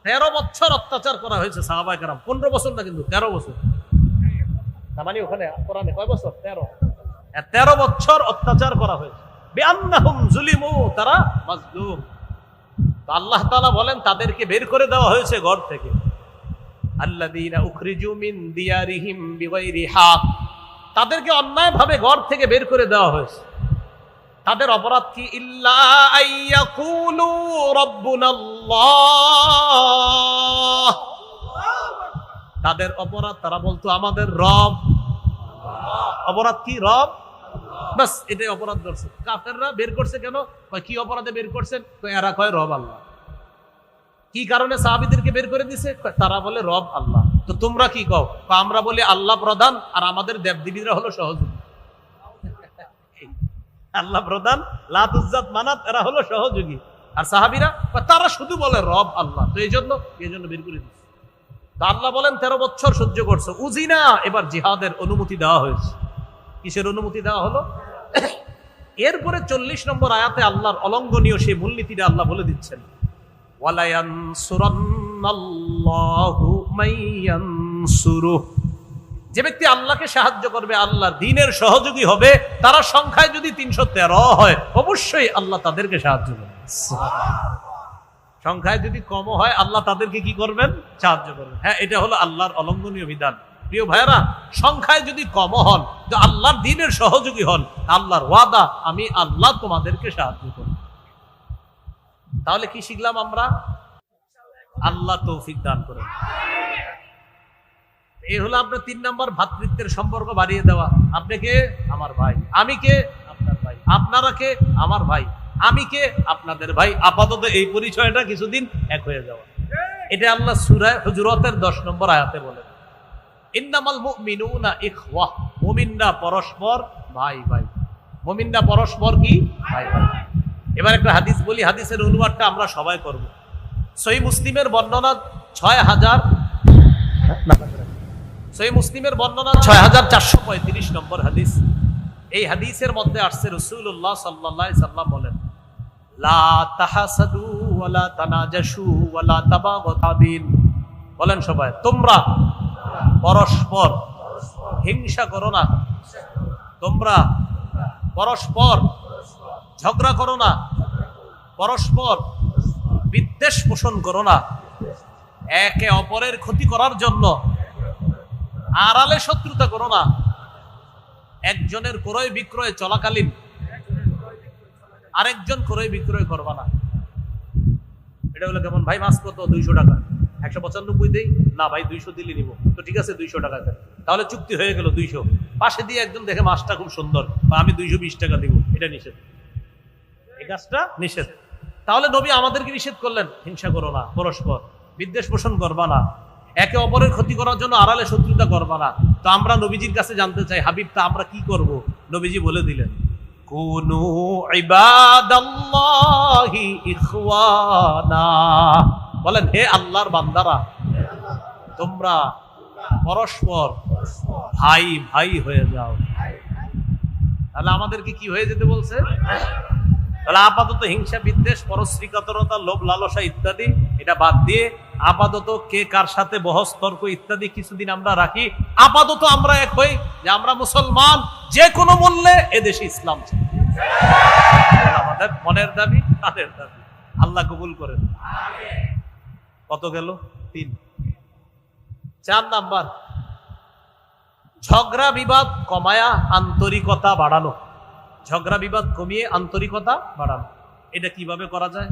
13 বছর অত্যাচার করা হয়েছে সাহাবায়ে কেরাম। 15 বছর না, কিন্তু 13 বছর। তার মানে ওখানে কোরআনে কয় বছর? 13 বছর অত্যাচার করা হয়েছে। বিআন্নাহুম যুলিমু, তারা মাজলুম। তো আল্লাহ তাআলা বলেন তাদেরকে বের করে দেওয়া হয়েছে ঘর থেকে। আল্লাযীনা উখরিজু মিন দিয়ারিহিম বিগাইরি হক, তাদেরকে অন্যায়ভাবে ঘর থেকে বের করে দেওয়া হয়েছে। তাদের অপরাধ কি? ইল্লা আইয়াকুলু রাব্বুনাল্লাহ, তাদের অপরাধ তারা বলতো আমাদের রব। অপরাধ কি? রব। বাস এটাই অপরাধ করছে। কাফেররা বের করছে কেন? কয় কি অপরাধে বের করছেন? কয় এরা কয় রব আল্লাহ। কি কারণে সাহাবীদেরকে বের করে দিছে? তারা বলে রব আল্লাহ। তো তোমরা কি কও? আমরা বলি আল্লাহ প্রধান আর আমাদের দেবদেবীরা হলো সহযোগী। আল্লাহ প্রধান, লাত উজ্জাত মানাত এরা হলো সহযোগী, আর সাহাবীরা তারা শুধু বলে রব আল্লাহ। তো এই জন্য বের করে দিচ্ছে। তা আল্লাহ বলেন 13 বছর সহ্য করছে। উজিনা, এবার জিহাদের অনুমতি দেওয়া হয়েছে। কিসের অনুমতি দেওয়া হলো? এরপরে 40 নম্বর আয়াতে আল্লাহর অলঙ্ঘনীয় সেই মূলনীতিটা আল্লাহ বলে দিচ্ছেন, ওয়ালা ইয়ানসুরান্নাল্লাহু মাইয়ানসুরুহু, যে ব্যক্তি আল্লাহকে সাহায্য করবে, আল্লাহর দ্বীনের সহযোগী হবে, তারা সংখ্যায় যদি 313 হয়, অবশ্যই আল্লাহ তাদেরকে সাহায্য করবেন। সংখ্যায় যদি কম হয়, আল্লাহ তাদেরকে কি করবেন? সাহায্য করবেন। হ্যাঁ, এটা হলো আল্লাহর অলঙ্ঘনীয় বিধান। প্রিয় ভাইরা, সংখ্যায় যদি কম হন, তো আল্লাহর দ্বীনের সহযোগী হন, আল্লাহর ওয়াদা, আমি আল্লাহ তোমাদেরকে সাহায্য করব। তাহলে কি শিখলাম আমরা? আল্লাহ তৌফিক দান করেন। এই হলো আপনার 3 নম্বর, ভ্রাতৃত্বের সম্পর্ক বাড়িয়ে দেওয়া। আপনি কে? আমার ভাই। আমি কে? আপনার ভাই। আপনারা কে? আমার ভাই। আমি কে? আপনাদের ভাই। আপাতত এই পরিচয়টা কিছুদিন এক হয়ে যাওয়া। এটা আল্লাহ সূরা হুজুরাতের 10 নম্বর আয়াতে বলেন, ইন্নামাল মুমিনুনা ইখওয়াহ, মুমিনরা পরস্পর ভাই ভাই। মুমিনরা পরস্পর কি? ভাই ভাই। এবার একটা হাদিস বলি, হাদিসের অনুবাদটা আমরা সবাই করব। সহিহ মুসলিমের বর্ণনা 6435 নম্বর হাদিস। এই হাদিসের মধ্যে আসছে রাসূলুল্লাহ সাল্লাল্লাহু আলাইহি সাল্লাম বলেন, লা তাহাসাদু ওয়ালা তানাজাশু ওয়ালা তাবাগাদিন। বলেন সবাই, তোমরা পরস্পর হিংসা করো না, তোমরা পরস্পর ঝগড়া করো না, পরস্পর বিদ্বেষ পোষণ করো না, একে অপরের ক্ষতি করার জন্য আড়ালে শত্রুতা করো না। একজনের ক্রয় বিক্রয় চলাকালীন আরেকজন ক্রয় বিক্রয় করবা না। এটা হলো কেমন? ভাই মাছ কত? 200 টাকা। 195 দেই না ভাই, 200 দিলে নিব। তো ঠিক আছে 200 টাকা দেন। তাহলে চুক্তি হয়ে গেল 200। পাশে দিয়ে একজন দেখে মাছটা খুব সুন্দর, বা আমি 220 টাকা দিব, এটা নিষেধ। এই কাজটা নিষেধ। তাহলে নবী আমাদেরকে নিষেধ করলেন, হিংসা করো না, পরস্পর বিদ্বেষ পোষণ করবা না, একে অপরের ক্ষতি করার জন্য আড়ালে শত্রুতা করবা না। তো আমরা নবীজির কাছে জানতে চাই, হাবিব তা আমরা কি করব? নবীজি বলে দিলেন, কুনু ইবাদাল্লাহি ইখওয়ানা। বলেন, হে আল্লাহর বান্দারা, তোমরা পরস্পর ভাই ভাই হয়ে যাও। তাহলে আমাদেরকে কি হয়ে যেতে বলছে? তাহলে আপাতত হিংসা, বিদ্বেষ, পরশ্রীকাতরতা, লোভ লালসা ইত্যাদি এটা বাদ দিয়ে আপাতত কে কার সাথে বহস তর্ক ইত্যাদি কিছুদিন আমরা রাখি। আপাতত আমরা এক হই যে আমরা মুসলমান, যে কোনো মূল্যে এদেশে ইসলাম চাই। আমাদের মনের দাবি, তাদের দাবি। আল্লাহ কবুল করেন। কত গেল? 3। 4 নাম্বার, ঝগড়া বিবাদ কমায়া আন্তরিকতা বাড়ানো। ঝগড়া বিবাদ কমিয়ে আন্তরিকতা বাড়ানো। এটা কিভাবে করা যায়?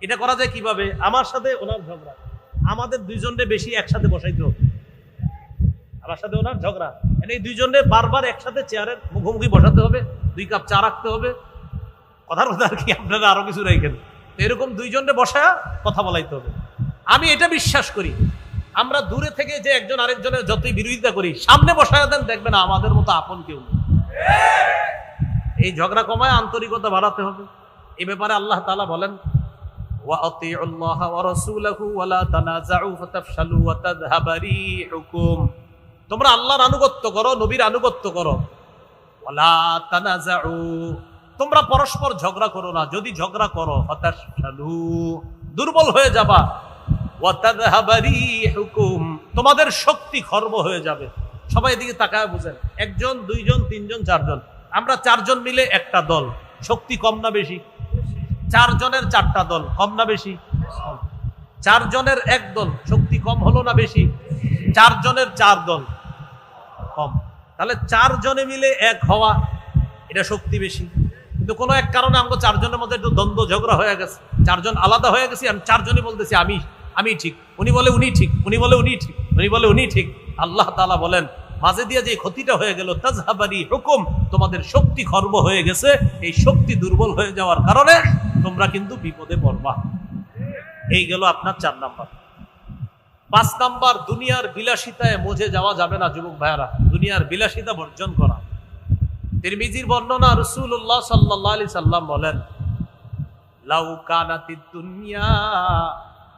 এটা করা যায় কিভাবে? আমার সাথে ওনার ঝগড়া, আমাদের দুইজনের বেশি একসাথে বসাইতে হবে। আমার সাথে ওনার ঝগড়া, এই দুইজনে বারবার একসাথে চেয়ারের মুখোমুখি বসাতে হবে, 2 কাপ চা রাখতে হবে। কথার কথা আর কি, আপনারা আরো কিছু রাখেন। এরকম দুইজনে বসা কথা বলাইতে হবে। আমি এটা বিশ্বাস করি, আমরা দূরে থেকে যে একজন আরেকজনের যতই বিরোধিতা করি, সামনে বসায় দেন, দেখবেন আমাদের মতো আপন কেউ নেই। এই ঝগড়া কমায় আন্তরিকতা বাড়াতে হবে। এই ব্যাপারে আল্লাহ তাআলা বলেন, ওয়াতিউল্লাহা ওয়া রাসূলাহু ওয়া লা তানাযাউ ফাতাফশালু ওয়া তাযহাবা রিহুকুম। তোমরা আল্লাহর আনুগত্য করো, নবীর আনুগত্য করো। ওয়া লা তানাযাউ, তোমরা পরস্পর ঝগড়া করো না। যদি ঝগড়া করো ফাতাফশালু, দুর্বল হয়ে যাবা। ওয়া তাযহাবা রিহুকুম, তোমাদের শক্তি খর্ব হয়ে যাবে। সবাই এদিকে তাকায় বুঝেন, 1 জন 2 জন 3 জন 4 জন, আমরা 4 জন মিলে একটা দল, শক্তি কম না বেশি? 4 জনের 4টা দল, কম না বেশি? 4 জনের 1 দল, শক্তি কম হলো না বেশি? 4 জনের 4 দল, কম। তাহলে 4 জনে মিলে 1 হওয়া, এটা শক্তি বেশি। কিন্তু কোনো এক কারণে আমাকে 4 জনের মধ্যে একটু দ্বন্দ্ব ঝগড়া হয়ে গেছে, 4 জন আলাদা হয়ে গেছি, আমি 4 জনই বলতেছি আমি ঠিক, উনি বলে উনি ঠিক, উনি বলে উনি ঠিক, উনি বলে উনি ঠিক। আল্লাহ তাআলা বলেন, মাঝে দিয়ে যে ক্ষতিটা হয়ে গেল, তাযহাবারি হুকুম, তোমাদের শক্তি খর্ব হয়ে গেছে। এই শক্তি দুর্বল হয়ে যাওয়ার কারণে তোমরা কিন্তু বিপদে পড়বা। এই গেল আপনার 4 নাম্বার। 5 নাম্বার, দুনিয়ার বিলাসিতায় মজে যাওয়া যাবে না যুবক ভাইয়ারা, দুনিয়ার বিলাসিতা বর্জন করা। তিরমিজির বর্ণনা, রাসূলুল্লাহ সাল্লাল্লাহু আলাইহি সাল্লাম বলেন, লাউ কানাতিদ দুনিয়া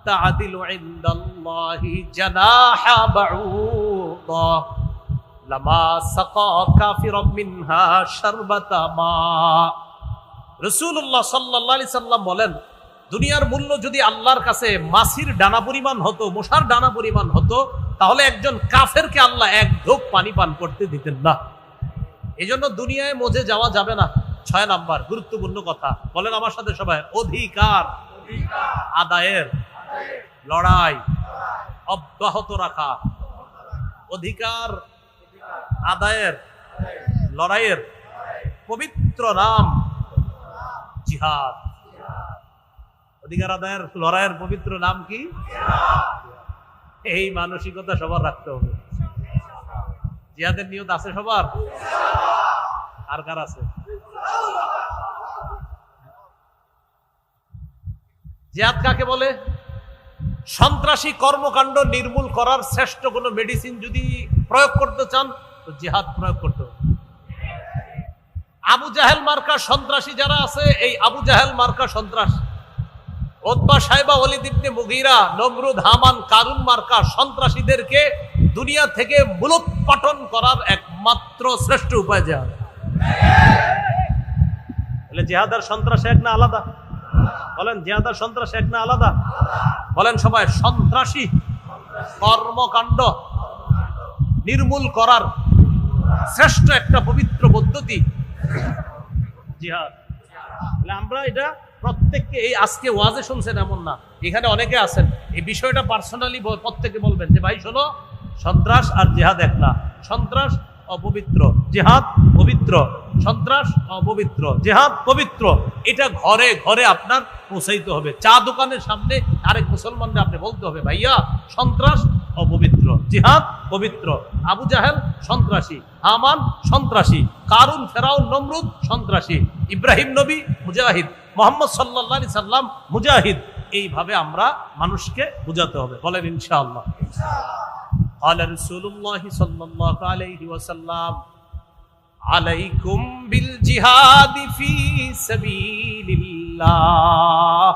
তা'দিলু ইনদাল্লাহি জানাহা বাউদা লামা সাকা কাফিরাম মিনহা শারবাতা মা। রাসূলুল্লাহ সাল্লাল্লাহু আলাইহি সাল্লাম বলেন, দুনিয়ার মূল্য যদি আল্লাহর কাছে মাছির ডানা পরিমাণ হতো, মশার ডানা পরিমাণ হতো, তাহলে একজন কাফেরকে আল্লাহ 1 ঢোক পানি পান করতে দিতেন না। এজন্য দুনিয়ায় মজে যাওয়া যাবে না। 6 নাম্বার গুরুত্বপূর্ণ কথা, বলেন আমার সাথে সবাই, অধিকার আদায়ের লড়াই অব্যাহত রাখা। অধিকার আদায়ের লড়াইয়ের পবিত্র নাম জিহাদ। অধিকার আদায়ের লড়াইয়ের পবিত্র নাম কি? এই মানসিকতা সবার রাখতে হবে। জিহাদের নিয়ত আছে সবার? আর কার আছে? জিহাদ কাকে বলে? সন্ত্রাসী কর্মকাণ্ড নির্মূল করার শ্রেষ্ঠ কোনো মেডিসিন যদি প্রয়োগ করতে চান তো জিহাদ প্রয়োগ করতে হবে। আবু জাহেল মার্কা সন্ত্রাসী যারা আছে, এই আবু জাহেল মার্কা সন্ত্রাস, উতবা সাইবা ওয়ালিদ ইবনে মুগীরা, নমরুদ হামান কারুন মার্কা সন্ত্রাসীদেরকে দুনিয়া থেকে মূলোৎপাটন করার একমাত্র শ্রেষ্ঠ উপায় জিহাদ। তাহলে জিহাদ আর সন্ত্রাস এক না আলাদা? বলেন, জিহাদ আর সন্ত্রাস এক না আলাদা? বলেন সবাই, সন্ত্রাসী কর্মকাণ্ড নির্মূল করার শ্রেষ্ঠ একটা পবিত্র পদ্ধতি জিহাদ। আমরা এটা প্রত্যেককে, এই আজকে ওয়াজে শুনছেন এমন না, এখানে অনেকে আছেন, এই বিষয়টা পার্সোনালি প্রত্যেকে বলবেন যে ভাই শোনো, সন্ত্রাস আর জিহাদ এক না। সন্ত্রাস অপবিত্র, জিহাদ পবিত্র। সন্ত্রাস অপবিত্র, জিহাদ পবিত্র। এটা ঘরে ঘরে আপনার পৌঁছাইতে হবে। চা দোকানের সামনে আরেক মুসলমানকে আপনি বলতে হবে, ভাইয়া সন্ত্রাস অপবিত্র, জিহাদ পবিত্র। আবু জাহেল সন্ত্রাসী, হামান সন্ত্রাসী, কারুন ফেরাউন নমরুদ সন্ত্রাসী, ইব্রাহিম নবী মুজাহিদ, মুহাম্মদ সাল্লাল্লাহু আলাইহি সাল্লাম মুজাহিদ। এইভাবে আমরা মানুষকে বুঝাতে হবে। বলেন ইনশাআল্লাহ। قال رسول الله صلى الله عليه وسلم عليكم بالجهاد في سبيل الله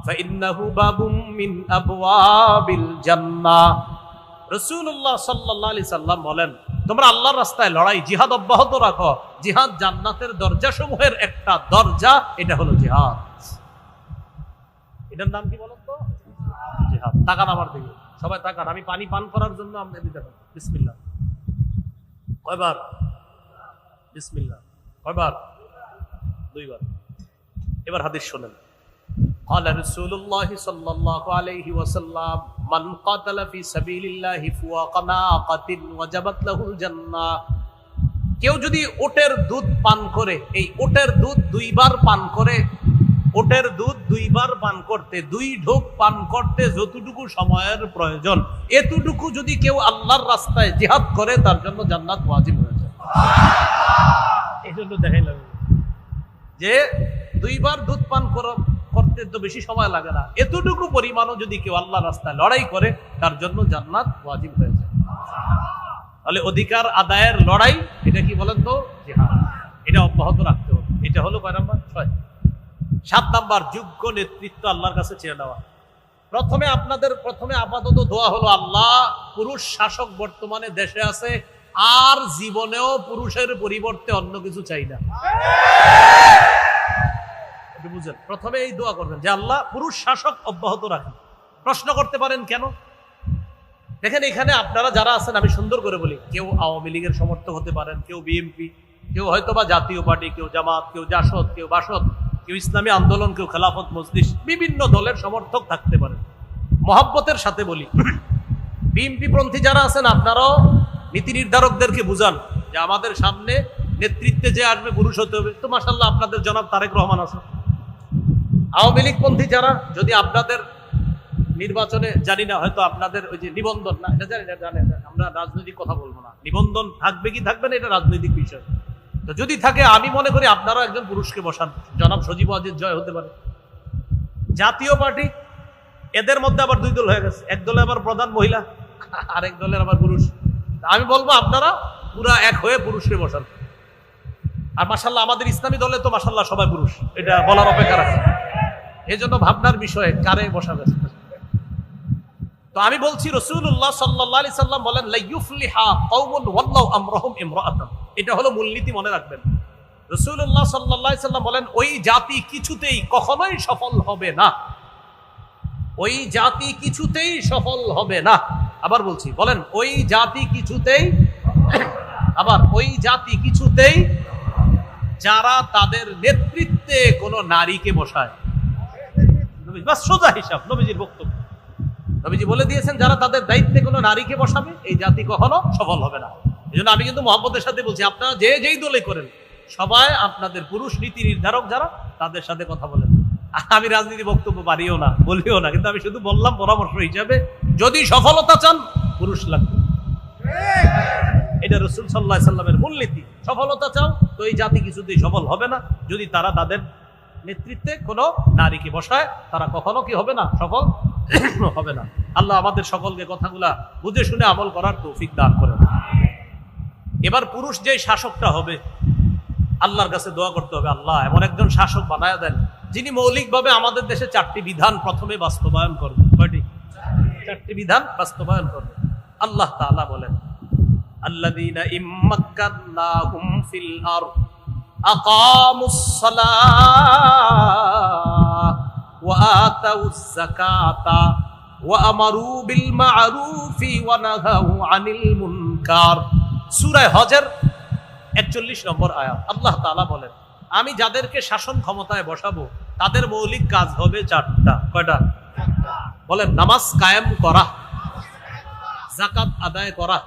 فإنه باب من أبواب الجنة। রাসূলুল্লাহ সাল্লাল্লাহু আলাইহি সাল্লাম বলেন, তোমরা আল্লাহর রাস্তায় লড়াই, জিহাদ অব্যাহত রাখো। জিহাদ জান্নাতের দরজাসমূহের একটা দরজা, এটা হলো জিহাদ। এটার নাম কি বলেন তো? জিহাদ। তাকান আমার দিকে, সবাই তাকান, আমি পানি পান করার জন্য আপনি দিতে পারেন। বিসমিল্লাহ। কয়বার? বিসমিল্লাহ। কয়বার? 2 বার। এবার হাদিস শুনেন। قال رسول الله صلى الله عليه وسلم من قاتل في سبيل الله فوق ناقة وجبت له الجنة। কেউ যদি ওটের দুধ পান করে, এই ওটের দুধ 2 বার পান করে, ওটের দুধ 2 বার পান করতে, 2 ঢোক পান করতে যতটুকু সময়ের প্রয়োজন, এতটুকু যদি কেউ আল্লাহর রাস্তায় জিহাদ করে তার জন্য জান্নাত ওয়াজিব হয়ে যায়। এই জন্য দেখাইলাম যে 2 বার দুধ পান করতে তো বেশি সময় লাগে না, এতটুকু পরিমাণও যদি কেউ আল্লাহর রাস্তায় লড়াই করে তার জন্য জান্নাত ওয়াজিব হয়ে যায়। তাহলে অধিকার আদায়ের লড়াই, এটা কি বলেন তো? জিহাদ। এটা অব্যাহত রাখতে হবে। এটা হলো কয় নাম্বার? 6। 7 নাম্বার, যোগ্য নেতৃত্ব আল্লাহর কাছে চেয়ে নেওয়া। প্রথমে আপাতত দোয়া হলো, আল্লাহ পুরুষ শাসক বর্তমানে দেশে আছে, আর জীবনেও পুরুষের পরিবর্তে অন্য কিছু চাই না। বুঝলেন? প্রথমে এই দোয়া করবেন যে আল্লাহ পুরুষ শাসক অব্যাহত রাখেন। প্রশ্ন করতে পারেন কেন? দেখেন এখানে আপনারা যারা আছেন, আমি সুন্দর করে বলি, কেউ আওয়ামী লীগের সমর্থক হতে পারেন, কেউ বিএনপি, কেউ হয়তোবা জাতীয় পার্টি, কেউ জামাত, কেউ জাসদ, কেউ বাসদ, কেউ ইসলামী আন্দোলন, কেউ খেলাফত মজলিস, বিভিন্ন দলের সমর্থক থাকতে পারেন। মহব্বতের সাথে বলি, বিএনপি পন্থী যারা আছেন আপনারাও নীতি নির্ধারকদেরকে বুঝান যে আমাদের সামনে নেতৃত্বে যে আসবে পুরুষ হতে হবে। তো মাশাআল্লাহ আপনাদের জনাব তারেক রহমান আছে। আওয়ামী লীগ পন্থী যারা, যদি আপনাদের নির্বাচনে, জানি না হয়তো আপনাদের ওই যে নিবন্ধন, না এটা জানি না, আমরা রাজনৈতিক কথা বলবো না, নিবন্ধন থাকবে কি থাকবে না এটা রাজনৈতিক বিষয়। তো যদি থাকে, আমি মনে করি আপনারাও একজন পুরুষকে বসান, জনাব সজীব ওয়াজেদ জয় হতে পারে। জাতীয় পার্টি, এদের মধ্যে আবার 2 দল হয়ে গেছে, এক দলে আবার প্রধান মহিলা, আরেক দলের আবার পুরুষ। আমি বলবো আপনারা পুরা এক হয়ে পুরুষকে বসান। আর মাশাআল্লাহ আমাদের ইসলামী দলে তো মাশাআল্লাহ সবাই পুরুষ, এটা বলার অপেক্ষা রাখে। এই জন্য ভাবনার বিষয়ে কারে বসাবে। তো আমি বলছি, রাসূলুল্লাহ সাল্লাল্লাহু আলাইহি সাল্লাম বলেন, লা ইউফলিহা কওমুন ওয়াল্লাহু আমরাহুম ইমরাআতান। এটা হলো মূলনীতি, মনে রাখবেন। রাসূলুল্লাহ সাল্লাল্লাহু আলাইহি সাল্লাম বলেন, ওই জাতি কিছুতেই কখনোই সফল হবে না, ওই জাতি কিছুতেই সফল হবে না। আবার বলছি, বলেন, ওই জাতি কিছুতেই, আবার ওই জাতি কিছুতেই, যারা তাদের নেতৃত্বে কোনো নারীকে বসায়। বাস সোজা হিসাব, নবীজির বক্তব্য। নবীজি বলে দিয়েছেন, যারা তাদের দায়িত্বে কোনো নারীকে বসাবে এই জাতি কখনো সফল হবে না। এই জন্য আমি কিন্তু মহব্বতের সাথে বলছি, আপনারা যেই দলে করেন সবাই আপনাদের পুরুষ নীতি নির্ধারক যারা, তাদের সাথে কথা বলেন। আমি রাজনীতি বক্তব্য পারিও না, বলিও না, কিন্তু আমি শুধু বললাম পরামর্শ হিসাবে, যদি সফলতা চান পুরুষ লাগবে। এটা রাসূল সাল্লাল্লাহু আলাইহি সাল্লামের মূলনীতি। সফলতা চাও তো এই জাতি কিছুতেই সফল হবে না যদি তারা তাদের নেতৃত্বে কোনো নারীকে বসায়, তারা কখনো কি হবে না? সফল হবে না। আল্লাহ আমাদের সকলকে কথাগুলা বুঝে শুনে আমল করার তৌফিক দান করেন। এবার পুরুষ যে শাসকটা হবে, আল্লাহর কাছে দোয়া করতে হবে, আল্লাহ এমন একজন শাসক বানায় দেন যিনি মৌলিকভাবে আমাদের দেশে 4টি বিধান প্রথমে বাস্তবায়ন করবে। কয়টি? 4টি বিধান বাস্তবায়ন করবে। আল্লাহ তাআলা বলেন, আল্লাযীনা ইম্মাক্কান্নাহুম ফিল আরদ আকামুস সালাহ ওয়া আতাউজ যাকাতা ওয়া আমারু বিল মা'রুফি ওয়া নাহাউ আনিল মুনকার। সূরা হজের 41 নম্বর আয়াত। আল্লাহ তাআলা বলেন, আমি যাদেরকে শাসন ক্ষমতায় বসাবো তাদের মৌলিক কাজ হবে 4টা। কয়টা? বলেন, নামাজ কায়েম করা, যাকাত আদায় করা।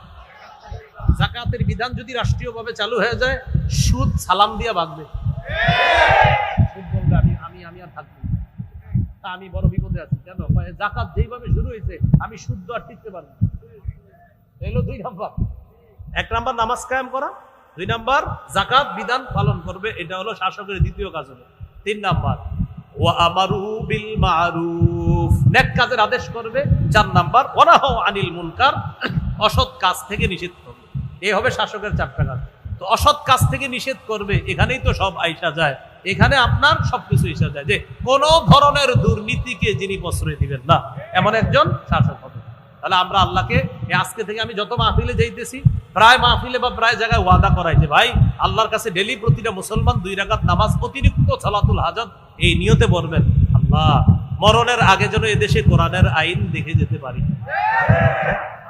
যাকাতের বিধান যদি রাষ্ট্রীয়ভাবে চালু হয়ে যায়, সুদ সালাম দিয়া ভাগবে। সুদ বলবে আমি আর থাকবো না, আমি বড় বিপদে আছি। কেন? যাকাত যেইভাবে শুরু হয়েছে আমি সুদ আর টিকতে পারবো না। এলো 2 নাম্বার। 1 নাম্বার নামাজ কায়েম করা, 2 নাম্বার যাকাত বিধান পালন করবে। এটা হলো শাসকের দ্বিতীয় কাজ। হলো 3 নাম্বার ওয়া আমারু বিল মা'রুফ, নেক কাজের আদেশ করবে। 4 নাম্বার ওয়া নাহাউ আনিল মুনকার, অসৎ কাজ থেকে নিষেধ করবে। এই হবে শাসকের 4টা কাজ। তো অসৎ কাজ থেকে নিষেধ করবে, এখানেই তো সব আইসা যায়। এখানে আপনার সবকিছু এসে যায় যে কোন ধরনের দুর্নীতিকে যিনি প্রশ্রয় দিবেন না, এমন একজন শাসক হবে। তাহলে আমরা আল্লাহকে আজকে থেকে, আমি যত মাহফিলে যাইতেছি, প্রায় মাহফিলে বা প্রায় জায়গায় ওয়াদা করাই যে ভাই আল্লাহর কাছে ডেলি প্রতিটা মুসলমান 2 রাকাত নামাজ, অতিরিক্ত সালাতুল হাজাত এই নিয়তে পড়বেন, আল্লাহ মরণের আগে যেন এদেশে কোরআনের আইন দেখে যেতে পারি।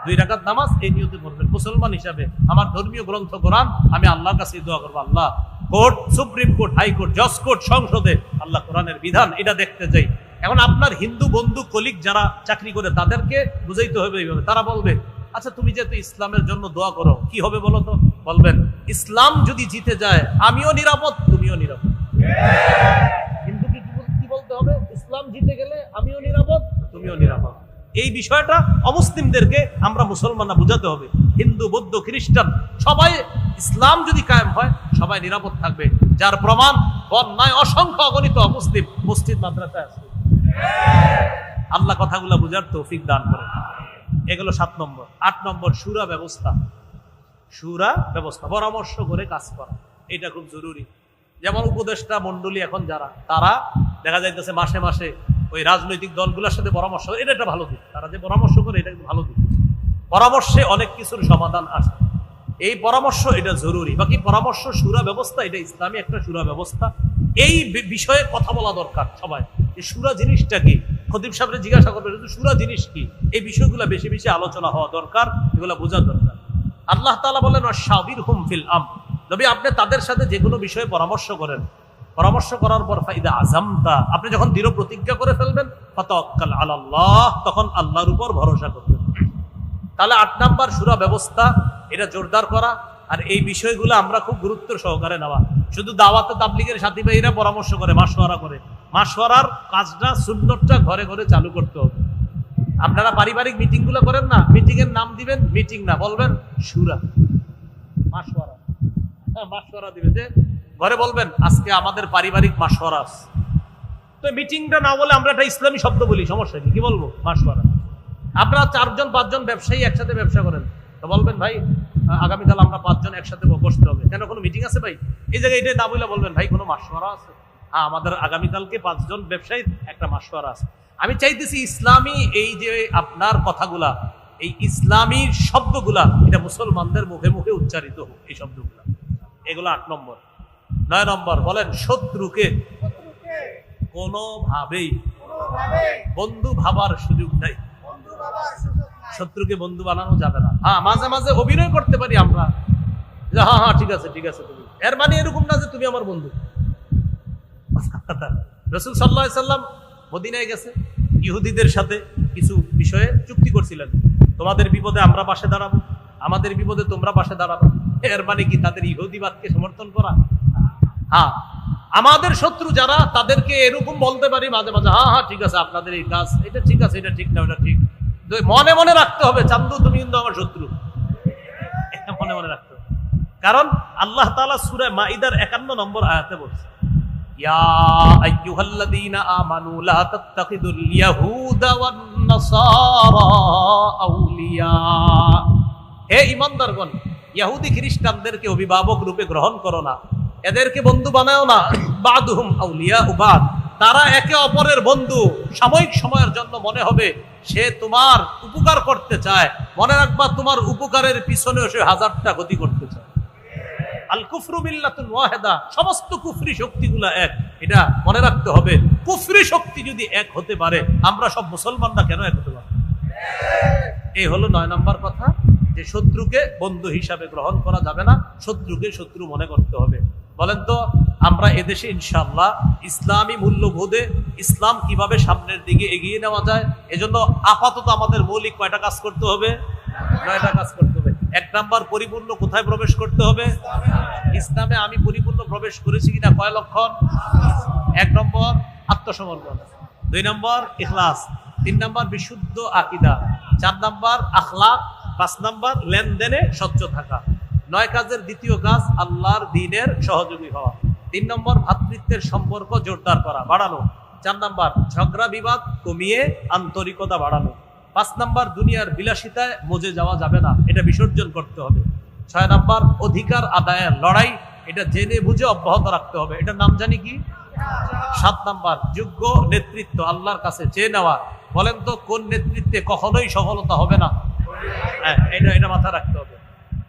2 রাকাত নামাজ এই নিয়তে পড়বেন। মুসলমান হিসাবে আমার ধর্মীয় গ্রন্থ কোরআন, আমি আল্লাহর কাছে দোয়া করবো, আল্লাহ কোর্ট, সুপ্রিম কোর্ট, হাইকোর্ট, জজ কোর্ট, সংসদে আল্লাহ কোরআনের বিধান এটা দেখতে চাই। এখন আপনার হিন্দু বন্ধু কলিগ যারা চাকরি করে তাদেরকে বুঝাইতে হবে এইভাবে। তারা বলবে, আচ্ছা তুমি যেহেতু ইসলামের জন্য দোয়া করো, কি হবে বলো তো? বলবেন, ইসলাম যদি জিতে যায় আমিও নিরাপদ, তুমিও নিরাপদ। হিন্দু কি এই বিষয়টা অমুসলিমদেরকে আমরা মুসলমানরা বুঝাতে হবে। হিন্দু, বৌদ্ধ, খ্রিস্টান সবাই ইসলাম যদি কায়েম হয় সবাই নিরাপদ থাকবে। যার প্রমাণ বন্যায় অসংখ্য অগণিত অমুসলিম মসজিদ মাদ্রাসায় আছে। আল্লাহ কথাগুলো বুঝার তৌফিক দান করেন। এগুলো 7 নম্বর। 8 নম্বর শুরা ব্যবস্থা। শুরা ব্যবস্থা, পরামর্শ করে কাজ করা, এটা খুব জরুরি। যেমন উপদেষ্টা মন্ডলী এখন যারা, তারা দেখা যাইতেছে মাসে মাসে ওই রাজনৈতিক দলগুলোর সাথে পরামর্শ, এটা একটা ভালো দিক। তারা যে পরামর্শ করে এটা একটা ভালো দিক। পরামর্শে অনেক কিছুর সমাধান আসে, এই পরামর্শ এটা জরুরি। বাকি পরামর্শ শুরা ব্যবস্থা, এটা ইসলামী একটা শুরা ব্যবস্থা। এই বিষয়ে কথা বলা দরকার সবাই। এই শুরা জিনিসটা কি, খতিব সাহেবরে জিজ্ঞাসা করবে শুরা জিনিস কি, এই বিষয়গুলো বেশি বেশি আলোচনা হওয়া দরকার, এগুলো বোঝা দরকার। আল্লাহ তাআলা বলেন ওয়াশাবিরহুম ফিল আমর, নবী আপনি তাদের সাথে যে কোনো বিষয়ে পরামর্শ করেন, পরামর্শ করার পর ফাইদা আযামতা, আপনি যখন দৃঢ় প্রতিজ্ঞা করে ফেলবেন, ফাতাওয়াক্কাল আলাল্লাহ, তখন আল্লাহর উপর ভরসা করবেন। তাহলে 8 নাম্বার শুরা ব্যবস্থা, এটা জোরদার করা। আর এই বিষয়গুলো আমরা খুব গুরুত্ব সহকারে নেওয়া। শুধু দাওয়াতে তাবলীগের সাথী ভাইরা পরামর্শ করে, মাশওয়ারা করে, মাশওয়ারার কাজটা সুন্নতটা ঘরে ঘরে চালু করতে হবে। আপনারা পারিবারিক মিটিং গুলো করেন না, মিটিং এর নাম দিবেন মিটিং না, বলবেন শুরা, মাশওয়ারা। হ্যাঁ, মাশওয়ারা দিবেন, যে ঘরে বলবেন আজকে আমাদের পারিবারিক মাশওয়ারা আছে। তো মিটিংটা না বলে আমরা একটা ইসলামী শব্দ বলি, সমস্যা কি বলবো? মাশওয়ারা। আপনারা 4 জন 5 জন ব্যবসায়ী একসাথে ব্যবসা করেন, তো বলবেন ভাই আগামীকাল আমরা 5 জন একসাথে বসতে হবে। কেন, কোনো মিটিং আছে ভাই? এই জায়গায় এটাই না বলে বলবেন ভাই কোনো মাশওয়ারা আছে? হ্যাঁ, আমাদের আগামীকালকে 5 জন ব্যবসায়ীর একটা মাশওয়ারা আছে। আমি চাইতেছি ইসলামী এই যে আপনার কথাগুলা, এই ইসলামী শব্দগুলা, এটা মুসলমানদের মুখে মুখে উচ্চারিত হোক, এই শব্দগুলা। এগুলো 8 নম্বর। 9 নম্বর বলেন শত্রুকে কোনোভাবেই বন্ধু ভাবার সুযোগ নাই। শত্রুকে বন্ধু বানানো যাবে না। হ্যাঁ, মাঝে মাঝে অভিনয় করতে পারি আমরা, যে হ্যাঁ হ্যাঁ ঠিক আছে ঠিক আছে, তুমি, এর মানে এরকম না যে তুমি আমার বন্ধু। রাসূল সাল্লাল্লাহু আলাইহি সাল্লাম মদিনায় গেছে, ইহুদিদের সাথে কিছু বিষয়ে চুক্তি করছিলেন, তোমাদের বিপদে আমরা পাশে দাঁড়াবো, আমাদের বিপদে তোমরা পাশে দাঁড়াবো। এর মানে কি তাদের ইহুদিবাদকে সমর্থন করা? হ্যাঁ, আমাদের শত্রু যারা, তাদেরকে এরকম বলতে পারি মাঝে মাঝে, হ্যাঁ হ্যাঁ ঠিক আছে, আপনাদের এই কাজ এটা ঠিক আছে, এটা ঠিক না, ওটা ঠিক। মনে মনে রাখতে হবে, চান্দু তুমি কিন্তু আমার শত্রু, মনে মনে রাখতে হবে। কারণ আল্লাহ তাআলা সূরা মাইদার 51 নম্বর আয়াতে বলছে, ইয়া আইয়ুহাল্লাযীনা আমানু লা তাত্তাখিদুল ইয়াহুদা ওয়ান নাসারা আউলিয়া, হে ঈমানদারগণ, ইহুদি খ্রিস্টানদেরকে অভিভাবক রূপে গ্রহণ করো না, এদেরকে বন্ধু বানাও না। বাদুহুম আউলিয়া বাদ, তারা একে অপরের বন্ধু। সাময়িক সময়ের জন্য মনে হবে সে তোমার উপকার করতে চায়, মনে রাখবা তোমার উপকারের পিছনেও সে 1000টা ক্ষতি করতে চায়। আল কুফরু মিল্লাতুন ওয়াহিদা, সমস্ত কুফরি শক্তিগুলা এক, এটা মনে রাখতে হবে। কুফরি শক্তি যদি এক হতে পারে, আমরা সব মুসলমানরা কেন এক হতে পারি? এই হলো 9 নম্বর কথা, যে শত্রুকে বন্ধু হিসাবে গ্রহণ করা যাবে না, শত্রুকে শত্রু মনে করতে হবে। বলেন তো, আমরা এদেশে ইনশাআল্লাহ ইসলামী মূল্যবোধে ইসলাম কিভাবে সামনের দিকে এগিয়ে নেওয়া যায়, এজন্য আপাতত আমাদের মৌলিক কয়টা কাজ করতে হবে? 9টা কাজ করতে হবে। 1 নাম্বার, পরিপূর্ণ কোথায় প্রবেশ করতে হবে? ইসলামে আমি পরিপূর্ণ প্রবেশ করেছি কিনা, কয় লক্ষণ? 1 নম্বর আত্মসমর্পণ, 2 নম্বর ইখলাস, 3 নম্বর বিশুদ্ধ আকীদা, 4 নম্বর আখলাক, 5 নম্বর লেনদেনে স্বচ্ছ থাকা। 9 কাজের দ্বিতীয় কাজ আল্লাহর দ্বীনের সহযোগী হওয়া। 3 নম্বর ভ্রাতৃত্বের সম্পর্ক জোরদার করা, বাড়ানো। 4 নম্বর ঝগড়া বিবাদ কমিয়ে আন্তরিকতা বাড়ানো। 5 নম্বর দুনিয়ার বিলাসিতায় মজে যাওয়া যাবে না, এটা বিসর্জন করতে হবে। 6 নম্বর অধিকার আদায়ের লড়াই, এটা জেনে বুঝে অব্যাহত রাখতে হবে, এটার নাম জানি কি? 7 নম্বর যোগ্য নেতৃত্ব আল্লাহর কাছে চেয়ে নেওয়া। বলেন তো, কোন নেতৃত্বে কখনোই সফলতা হবে না? হ্যাঁ, এটা মাথায় রাখতে হবে।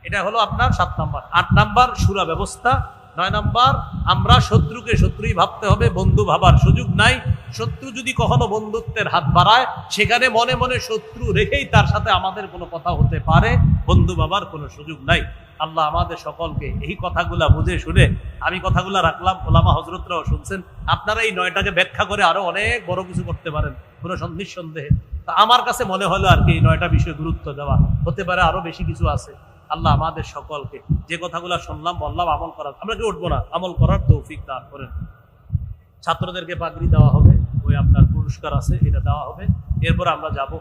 এটা হলো আপনার 7 নম্বর। 8 নম্বর শুরা ব্যবস্থা। 9 নম্বর, আমরা শত্রুকে শত্রুই ভাবতে হবে, বন্ধু ভাবার সুযোগ নাই। শত্রু যদি কখনো বন্ধুত্বের হাত বাড়ায়, সেখানে মনে মনে শত্রু রেখেই তার সাথে আমাদের কোনো কথা হতে পারে, বন্ধু ভাবার কোনো সুযোগ নাই। আল্লাহ আমাদের সকলকে এই কথাগুলা বুঝে শুনে, আমি কথাগুলা রাখলাম, ওলামা হযরতরাও শুনছেন, আপনারা এই 9টাকে ব্যাখ্যা করে আরো অনেক বড় কিছু করতে পারেন, কোনো নিঃসন্দেহে। তা আমার কাছে মনে হলো আর কি এই 9টা বিষয়ে গুরুত্ব দেওয়া, হতে পারে আরো বেশি কিছু আছে। আল্লাহ আমাদের সকলকে যে কথাগুলো শুনলাম বললাম আমল করার, আমরা কি উঠবো না, আমল করার তৌফিক দান করেন। ছাত্রদেরকে পাগড়ি দেওয়া হবে, ওই আপনার পুরস্কার আছে, এটা দেওয়া হবে। এরপর আমরা যাব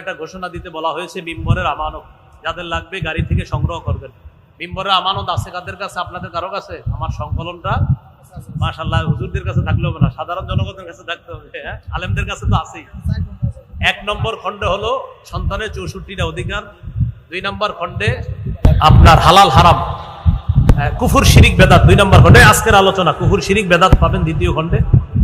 একটা ঘোষণা দিতে বলা হয়েছে মিম্বরের আমানত যাদের লাগবে গাড়ি থেকে সংগ্রহ করবেন। মিম্বরের আমানত আছে কাদের কাছে? আপনাদের কারো কাছে? আমার সংকলনটা মাশাআল্লাহ হুজুরদের কাছে থাকলে হবে না, সাধারণ জনগণের কাছে থাকতে হবে। হ্যাঁ, আলেমদের কাছে তো আছেই। 1 নম্বর খণ্ডে হলো সন্তানের 64টা অধিকার। 2 নম্বর খণ্ডে আপনার হালাল হারাম, কুফর শিরিক বেদাত 2 নম্বর খণ্ডে। আজকের আলোচনা কুফর শিরিক বেদাত পাবেন 2য় খণ্ডে।